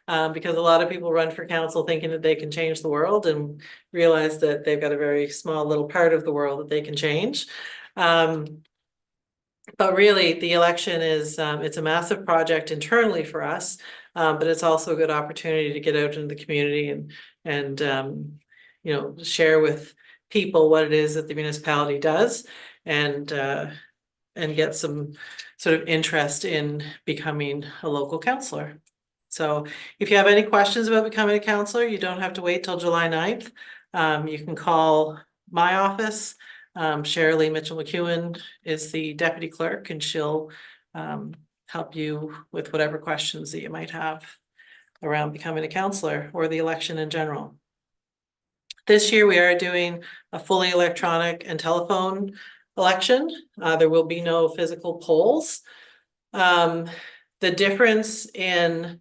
because a lot of people run for council thinking that they can change the world and realize that they've got a very small little part of the world that they can change. But really, the election is, it's a massive project internally for us, but it's also a good opportunity to get out into the community and you know, share with people what it is that the municipality does and get some sort of interest in becoming a local councillor. So if you have any questions about becoming a councillor, you don't have to wait till July 9th. You can call my office. Shirley Mitchell-McEwen is the deputy clerk, and she'll help you with whatever questions that you might have around becoming a councillor or the election in general. This year we are doing a fully electronic and telephone election. There will be no physical polls. The difference in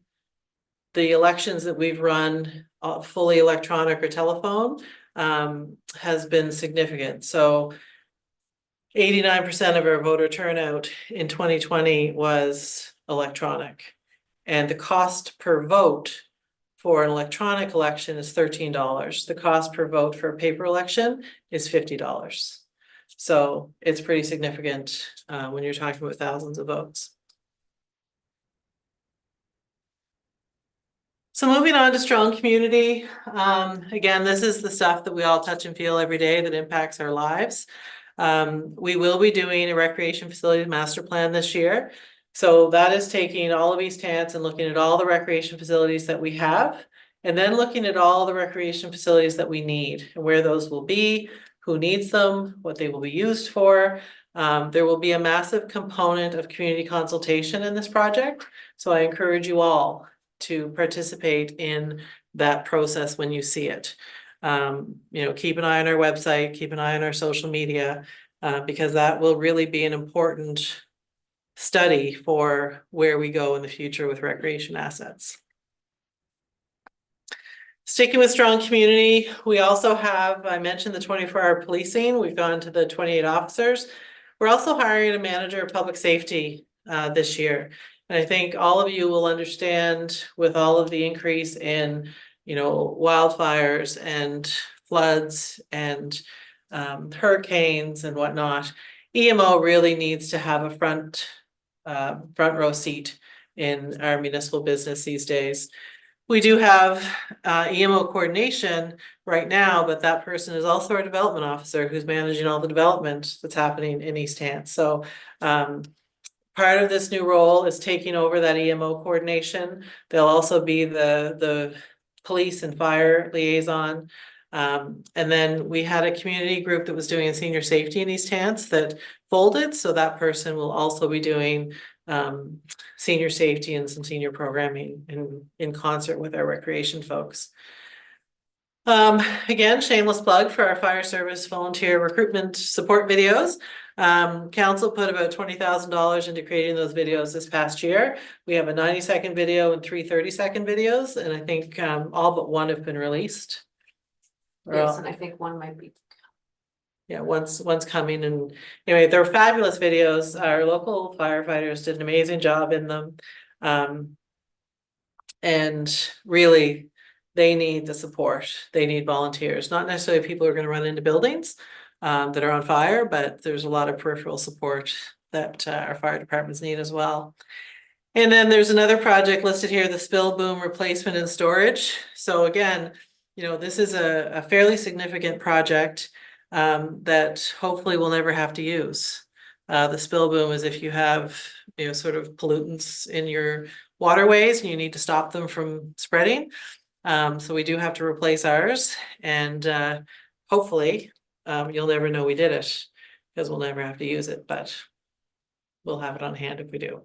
the elections that we've run fully electronic or telephone has been significant. So 89% of our voter turnout in 2020 was electronic, and the cost per vote for an electronic election is $13. The cost per vote for a paper election is $50. So it's pretty significant when you're talking about thousands of votes. So moving on to strong community. Again, this is the stuff that we all touch and feel every day that impacts our lives. We will be doing a recreation facility master plan this year. So that is taking all of East Hants and looking at all the recreation facilities that we have, and then looking at all the recreation facilities that we need and where those will be, who needs them, what they will be used for. There will be a massive component of community consultation in this project. So I encourage you all to participate in that process when you see it. You know, keep an eye on our website, keep an eye on our social media, because that will really be an important study for where we go in the future with recreation assets. Sticking with strong community, we also have, I mentioned the 24-hour policing. We've gone to the 28 officers. We're also hiring a manager of public safety this year. And I think all of you will understand with all of the increase in, you know, wildfires and floods and hurricanes and whatnot, EMO really needs to have a front row seat in our municipal business these days. We do have EMO coordination right now, but that person is also our development officer who's managing all the development that's happening in East Hants. So part of this new role is taking over that EMO coordination. They'll also be the police and fire liaison. And then we had a community group that was doing senior safety in East Hants that folded. So that person will also be doing senior safety and some senior programming in concert with our recreation folks. Again, shameless plug for our fire service volunteer recruitment support videos. Council put about $20,000 into creating those videos this past year. We have a 90-second video and 3 30-second videos, and I think all but one have been released. Yes, and I think one might be. Yeah, one's coming, and anyway, they're fabulous videos. Our local firefighters did an amazing job in them. And really, they need the support. They need volunteers, not necessarily people who are gonna run into buildings that are on fire, but there's a lot of peripheral support that our fire departments need as well. And then there's another project listed here, the spill boom replacement and storage. So again, you know, this is a fairly significant project that hopefully we'll never have to use. The spill boom is if you have, you know, sort of pollutants in your waterways and you need to stop them from spreading. So we do have to replace ours, and hopefully you'll never know we did it because we'll never have to use it, but we'll have it on hand if we do.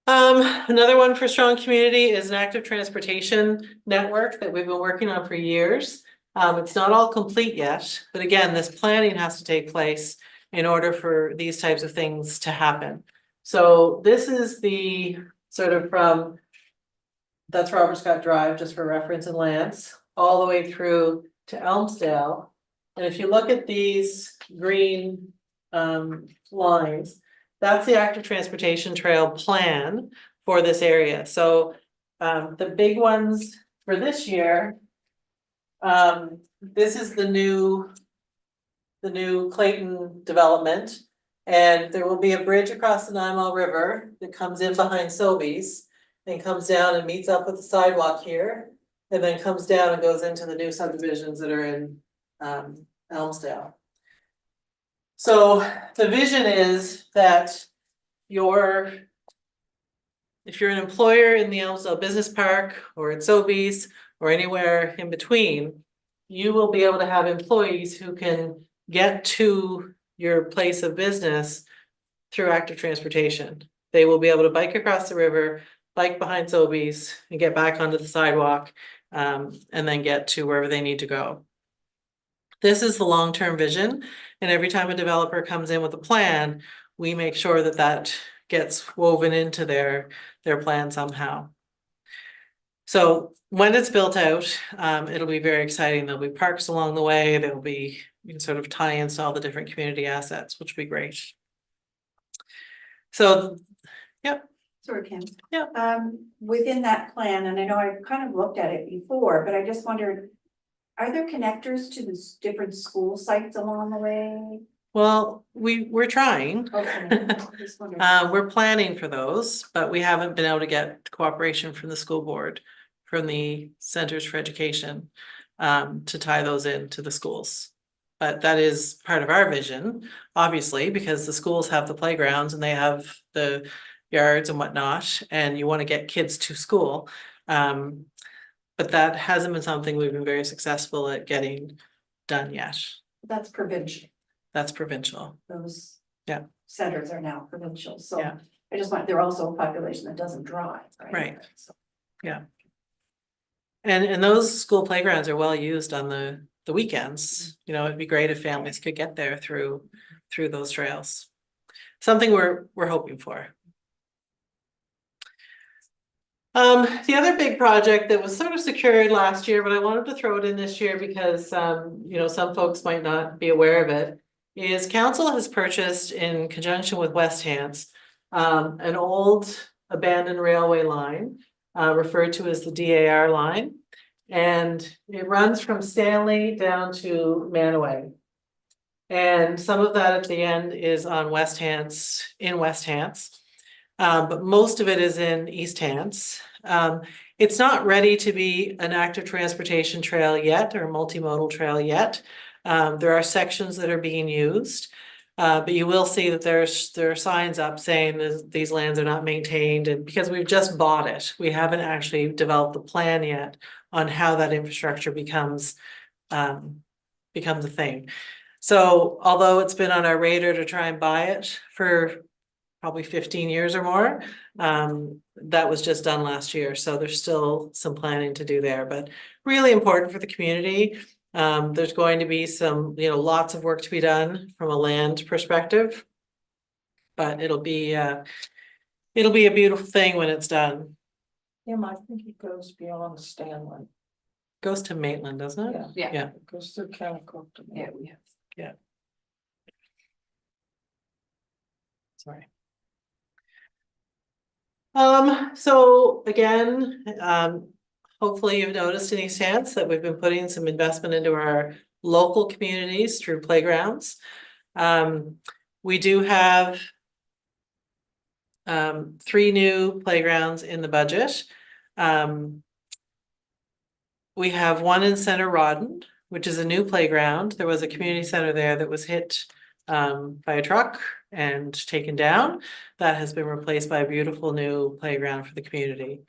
Another one for strong community is an active transportation network that we've been working on for years. It's not all complete yet, but again, this planning has to take place in order for these types of things to happen. So this is the sort of from, that's Robert Scott Drive, just for reference in Lance, all the way through to Elmsdale. And if you look at these green lines, that's the active transportation trail plan for this area. So the big ones for this year, this is the new Clayton development. And there will be a bridge across the 9 Mile River that comes in behind Sobeys and comes down and meets up with the sidewalk here, and then comes down and goes into the new subdivisions that are in Elmsdale. So the vision is that if you're an employer in the Elmsdale Business Park or at Sobeys or anywhere in between, you will be able to have employees who can get to your place of business through active transportation. They will be able to bike across the river, bike behind Sobeys, and get back onto the sidewalk, and then get to wherever they need to go. This is the long-term vision, and every time a developer comes in with a plan, we make sure that that gets woven into their plan somehow. So when it's built out, it'll be very exciting. There'll be parks along the way. There'll be, you can sort of tie into all the different community assets, which will be great. So, yep. Sorry, Kim. Yeah. Within that plan, and I know I've kind of looked at it before, but I just wondered, are there connectors to the different school sites along the way? Well, we're trying. Okay. Just wondering. We're planning for those, but we haven't been able to get cooperation from the school board, from the Centers for Education, to tie those into the schools. But that is part of our vision, obviously, because the schools have the playgrounds and they have the yards and whatnot, and you want to get kids to school. But that hasn't been something we've been very successful at getting done yet. That's provincial. That's provincial. Those. Yeah. Centers are now provincial, so Yeah. I just want, they're also a population that doesn't drive, right? Right. So, Yeah. And those school playgrounds are well used on the weekends. You know, it'd be great if families could get there through those trails. Something we're hoping for. The other big project that was sort of secured last year, but I wanted to throw it in this year because you know, some folks might not be aware of it, is council has purchased, in conjunction with West Hants, an old abandoned railway line, referred to as the DAR line. And it runs from Stanley down to Manaway. And some of that at the end is on West Hants, in West Hants. But most of it is in East Hants. It's not ready to be an active transportation trail yet, or a multimodal trail yet. There are sections that are being used, but you will see that there are signs up saying these lands are not maintained, and because we've just bought it, we haven't actually developed the plan yet on how that infrastructure becomes a thing. So although it's been on our radar to try and buy it for probably 15 years or more, that was just done last year. So there's still some planning to do there, but really important for the community. There's going to be some, you know, lots of work to be done from a land perspective, but it'll be a beautiful thing when it's done. Yeah, I think it goes beyond Stanley. goes to Maitland, doesn't it? Yeah. Yeah. Goes through Kennecott. Yeah, we have. Sorry. So again, hopefully you've noticed in East Hants that we've been putting some investment into our local communities through playgrounds. We do have 3 new playgrounds in the budget. We have one in Center Roulston, which is a new playground. There was a community center there that was hit by a truck and taken down. That has been replaced by a beautiful new playground for the community.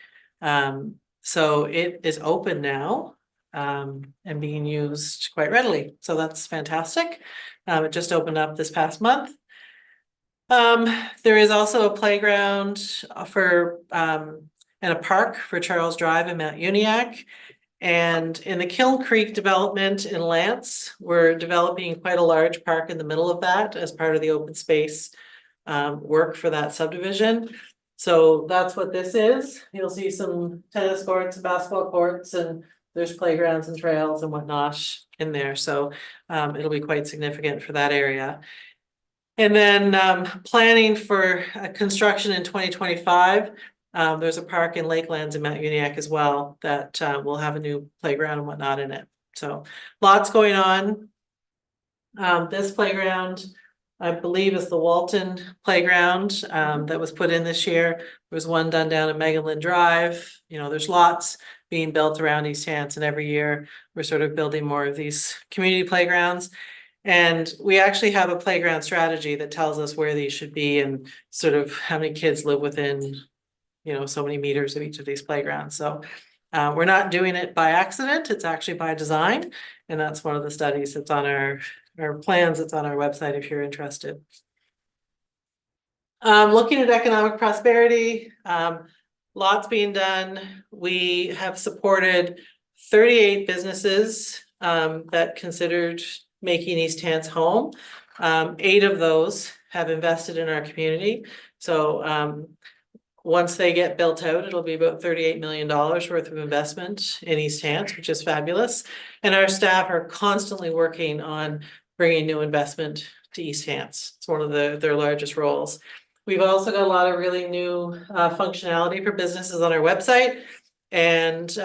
So it is open now and being used quite readily. So that's fantastic. It just opened up this past month. There is also a playground for and a park for Charles Drive in Mount Uniacke. And in the Kiln Creek development in Lance, we're developing quite a large park in the middle of that as part of the open space work for that subdivision. So that's what this is. You'll see some tennis courts, basketball courts, and there's playgrounds and trails and whatnot in there. So it'll be quite significant for that area. And then planning for construction in 2025. There's a park in Lakelands in Mount Uniacke as well that will have a new playground and whatnot in it. So lots going on. This playground, I believe, is the Walton playground that was put in this year. There was one done down at Megalyn Drive. You know, there's lots being built around East Hants, and every year we're sort of building more of these community playgrounds. And we actually have a playground strategy that tells us where these should be and sort of how many kids live within, you know, so many meters of each of these playgrounds. So we're not doing it by accident, it's actually by design. And that's one of the studies that's on our plans that's on our website if you're interested. Looking at economic prosperity, lots being done. We have supported 38 businesses that considered making East Hants home. 8 of those have invested in our community. So once they get built out, it'll be about $38 million worth of investment in East Hants, which is fabulous. And our staff are constantly working on bringing new investment to East Hants. It's one of their largest roles. We've also got a lot of really new functionality for businesses on our website, and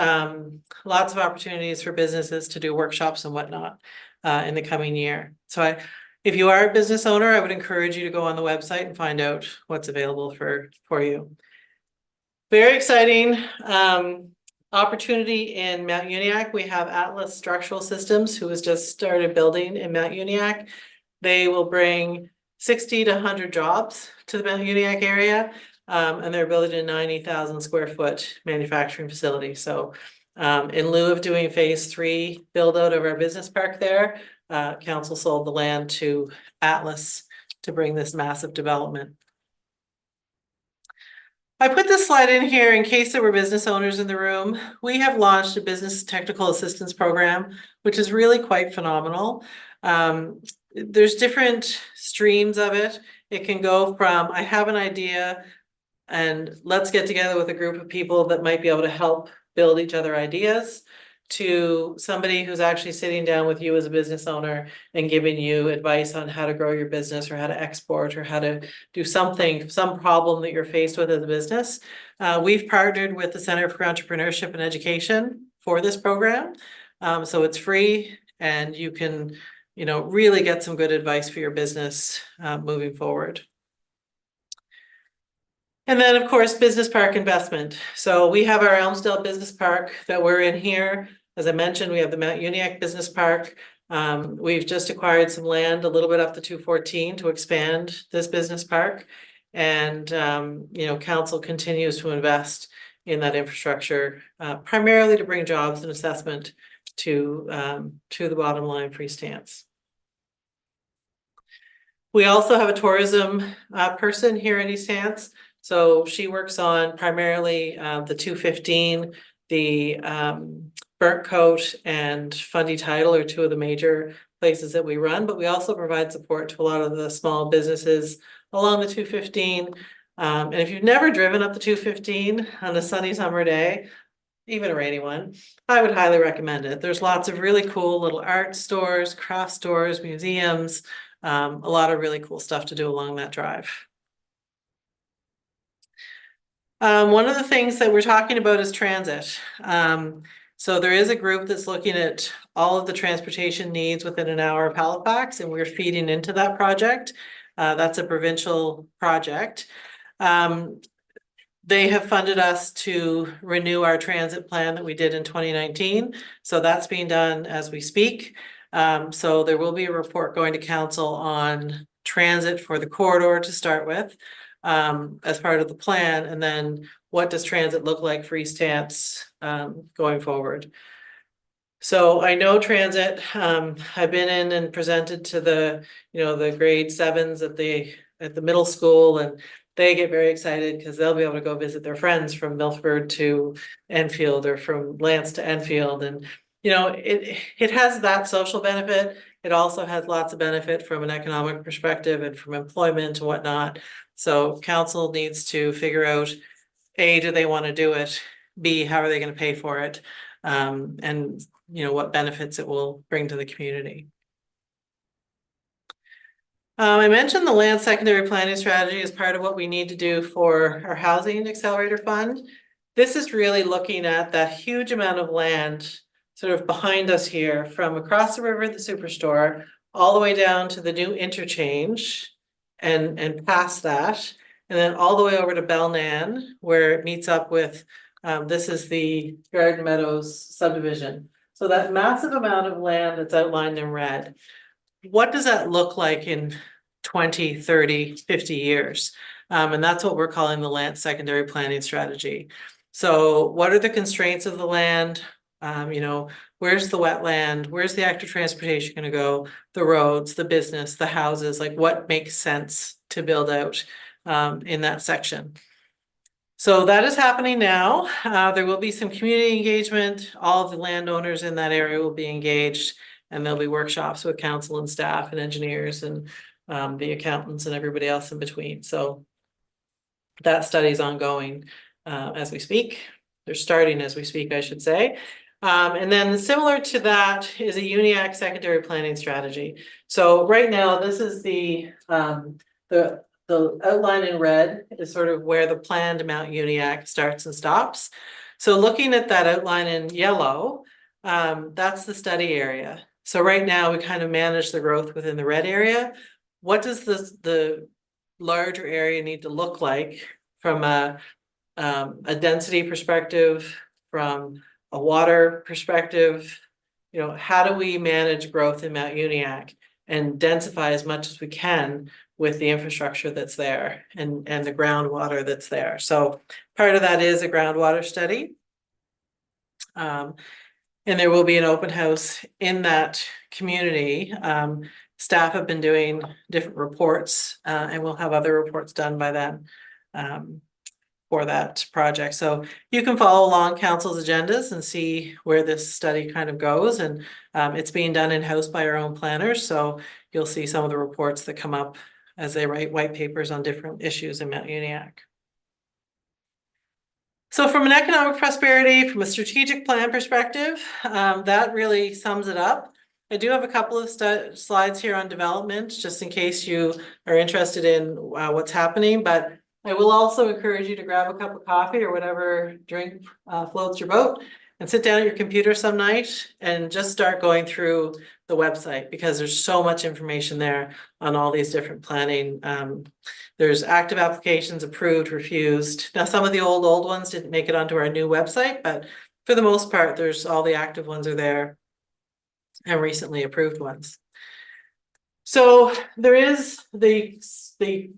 lots of opportunities for businesses to do workshops and whatnot in the coming year. So if you are a business owner, I would encourage you to go on the website and find out what's available for you. Very exciting opportunity in Mount Uniacke. We have Atlas Structural Systems, who has just started building in Mount Uniacke. They will bring 60 to 100 jobs to the Mount Uniacke area, and they're building a 90,000 square foot manufacturing facility. So in lieu of doing phase 3 build out of our business park there, council sold the land to Atlas to bring this massive development. I put this slide in here in case there were business owners in the room. We have launched a business technical assistance program, which is really quite phenomenal. There's different streams of it. It can go from, I have an idea and let's get together with a group of people that might be able to help build each other ideas, to somebody who's actually sitting down with you as a business owner and giving you advice on how to grow your business or how to export or how to do something, some problem that you're faced with as a business. We've partnered with the Center for Entrepreneurship and Education for this program. So it's free and you can, you know, really get some good advice for your business moving forward. And then, of course, business park investment. So we have our Elmsdale Business Park that we're in here. As I mentioned, we have the Mount Uniacke Business Park. We've just acquired some land a little bit up to 214 to expand this business park. And, you know, council continues to invest in that infrastructure, primarily to bring jobs and assessment to the bottom line for East Hants. We also have a tourism person here in East Hants. So she works on primarily the 215, the Burnt Coat and Fundy Tidal are 2 of the major places that we run, but we also provide support to a lot of the small businesses along the 215. And if you've never driven up the 215 on a sunny summer day, even a rainy one, I would highly recommend it. There's lots of really cool little art stores, craft stores, museums, a lot of really cool stuff to do along that drive. One of the things that we're talking about is transit. So there is a group that's looking at all of the transportation needs within an hour of Halifax, and we're feeding into that project. That's a provincial project. They have funded us to renew our transit plan that we did in 2019. So that's being done as we speak. So there will be a report going to council on transit for the corridor to start with, as part of the plan. And then what does transit look like for East Hants, going forward? So I know transit, I've been in and presented to the, the grade 7s at the middle school, and they get very excited because they'll be able to go visit their friends from Milford to Enfield or from Lance to Enfield. And, it has that social benefit. It also has lots of benefit from an economic perspective and from employment and whatnot. So council needs to figure out, A, do they want to do it? B, how are they going to pay for it? And what benefits it will bring to the community. I mentioned the land secondary planning strategy as part of what we need to do for our housing accelerator fund. This is really looking at that huge amount of land sort of behind us here, from across the river at the superstore, all the way down to the new interchange and past that, and then all the way over to Belnan, where it meets up with, this is the Garden Meadows subdivision. So that massive amount of land that's outlined in red, what does that look like in 20, 30, 50 years? And that's what we're calling the land secondary planning strategy. So what are the constraints of the land? Where's the wetland? Where's the active transportation going to go? The roads, the business, the houses, like what makes sense to build out in that section. So that is happening now. There will be some community engagement. All of the landowners in that area will be engaged, and there'll be workshops with council and staff and engineers and the accountants and everybody else in between. So that study is ongoing as we speak. They're starting as we speak, I should say. And then similar to that is a UNIAC secondary planning strategy. So right now, this is the outline in red is sort of where the planned Mount UNIAC starts and stops. So looking at that outline in yellow, that's the study area. So right now we kind of manage the growth within the red area. What does the larger area need to look like from a density perspective, from a water perspective? How do we manage growth in Mount UNIAC and densify as much as we can with the infrastructure that's there and the groundwater that's there? So part of that is a groundwater study. And there will be an open house in that community. Staff have been doing different reports, and we'll have other reports done by then for that project. So you can follow along council's agendas and see where this study kind of goes. And it's being done in-house by our own planners. So you'll see some of the reports that come up as they write white papers on different issues in Mount UNIAC. So from an economic prosperity, from a strategic plan perspective, that really sums it up. I do have a couple of slides here on development, just in case you are interested in what's happening, but I will also encourage you to grab a cup of coffee or whatever drink floats your boat and sit down at your computer some night and just start going through the website, because there's so much information there on all these different planning. There's active applications, approved, refused. Now, some of the old ones didn't make it onto our new website, but for the most part, there's all the active ones are there and recently approved ones. So there is the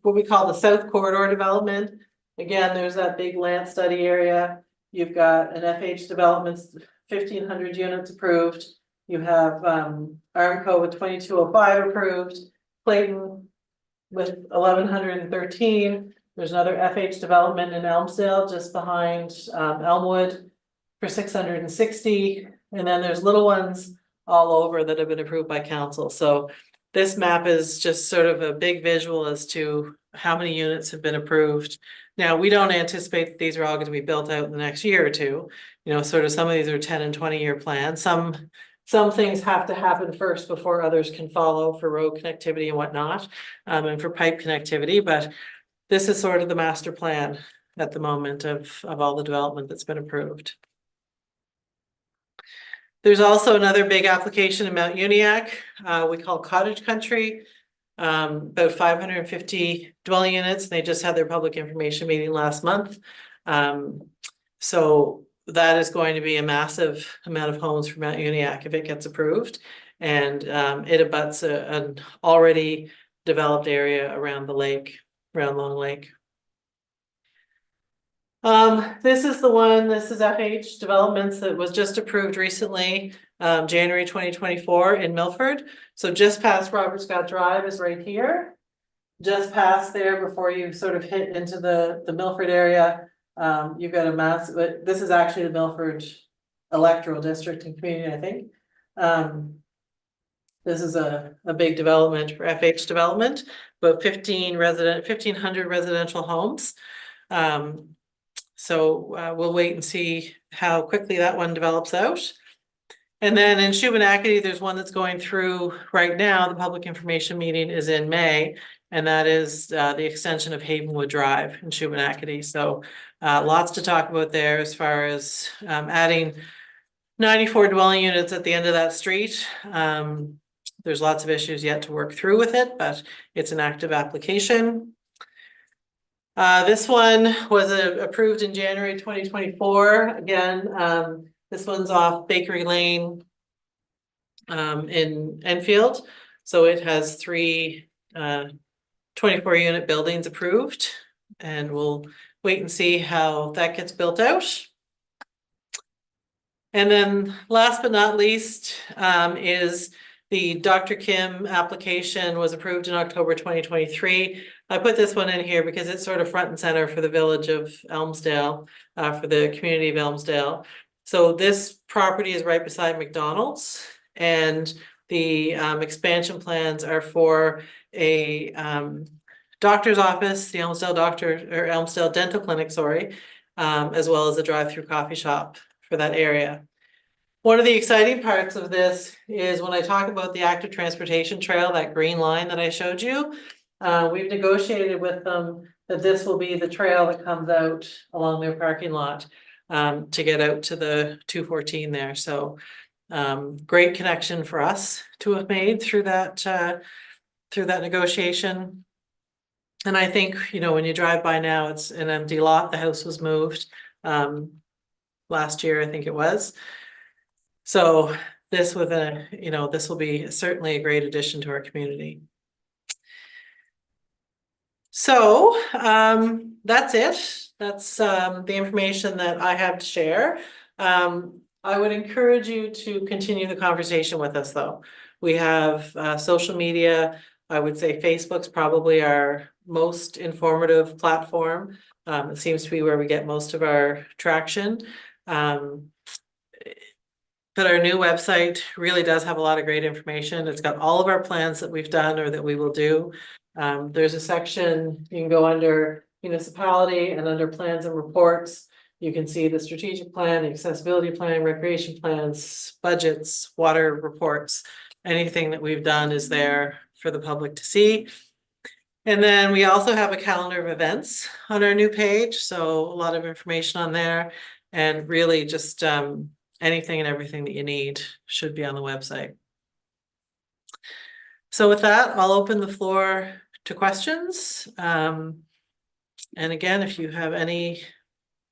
what we call the South Corridor development. Again, there's that big land study area. You've got an FH developments, 1,500 units approved. You have Armco with 2205 approved, Clayton with 1,113. There's another FH development in Elmsdale just behind Elmwood for 660. And then there's little ones all over that have been approved by council. So this map is just sort of a big visual as to how many units have been approved. Now, we don't anticipate that these are all going to be built out in the next year or two. You know, sort of some of these are 10 and 20-year plans. Some things have to happen first before others can follow for road connectivity and whatnot, and for pipe connectivity, but this is sort of the master plan at the moment of all the development that's been approved. There's also another big application in Mount Uniac, we call Cottage Country. About 550 dwelling units. They just had their public information meeting last month. So that is going to be a massive amount of homes for Mount Uniac if it gets approved. And it abuts an already developed area around the lake, around Long Lake. This is the one, this is FH Developments that was just approved recently, January 2024 in Milford. So just past Robert Scott Drive is right here. Just past there before you sort of hit into the Milford area. You've got a massive, but this is actually the Milford electoral district and community, I think. This is a big development for FH Development, but 1,500 residential homes. So we'll wait and see how quickly that one develops out. And then in Shubenacadie, there's one that's going through right now. The public information meeting is in May, and that is the extension of Havenwood Drive in Shubenacadie. So lots to talk about there as far as adding 94 dwelling units at the end of that street. There's lots of issues yet to work through with it, but it's an active application. This one was approved in January 2024. Again, this one's off Bakery Lane in Enfield. So it has 3 24-unit buildings approved, and we'll wait and see how that gets built out. And then last but not least is the Dr. Kim application was approved in October 2023. I put this one in here because it's sort of front and center for the village of Elmsdale, for the community of Elmsdale. So this property is right beside McDonald's, and the expansion plans are for a doctor's office, the Elmsdale Dental Clinic, sorry, as well as a drive-through coffee shop for that area. One of the exciting parts of this is when I talk about the active transportation trail, that green line that I showed you, we've negotiated with them that this will be the trail that comes out along their parking lot to get out to the 214 there. So great connection for us to have made through that negotiation. And I think, you know, when you drive by now, it's an empty lot. The house was moved last year, I think it was. So this with this will be certainly a great addition to our community. So that's it. That's the information that I have to share. I would encourage you to continue the conversation with us, though. We have social media. I would say Facebook's probably our most informative platform. It seems to be where we get most of our traction. But our new website really does have a lot of great information. It's got all of our plans that we've done or that we will do. There's a section you can go under municipality, and under plans and reports, you can see the strategic plan, the accessibility plan, recreation plans, budgets, water reports. Anything that we've done is there for the public to see. And then we also have a calendar of events on our new page. So a lot of information on there, and really just anything and everything that you need should be on the website. So with that, I'll open the floor to questions. And again, if you have any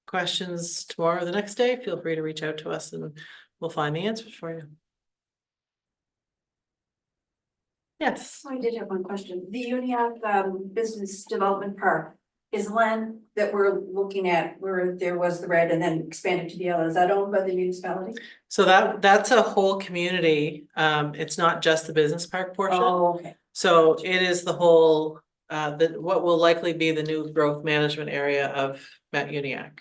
questions tomorrow or the next day, feel free to reach out to us and we'll find the answers for you. Yes. I did have one question. The Uniac Business Development Park is land that we're looking at where there was the red and then expanded to the yellow. Is that owned by the municipality? So that's a whole community. It's not just the business park portion. Oh, okay. So it is the whole, what will likely be the new growth management area of Mount Uniac.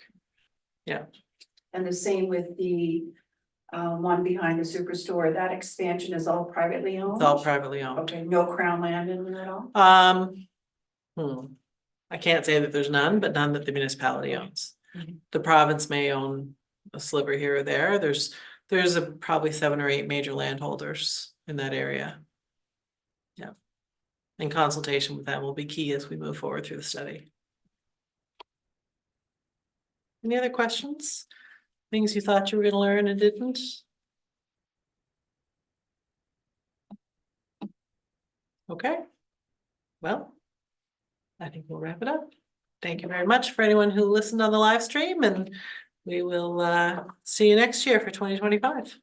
Yeah. And the same with the one behind the superstore. That expansion is all privately owned? It's all privately owned. Okay, no crown land in it at all? I can't say that there's none, but none that the municipality owns. The province may own a sliver here or there. There's probably 7 or 8 major landholders in that area. Yeah. And consultation with them will be key as we move forward through the study. Any other questions? Things you thought you were gonna learn and didn't? Okay. Well, I think we'll wrap it up. Thank you very much for anyone who listened on the live stream, and we will see you next year for 2025.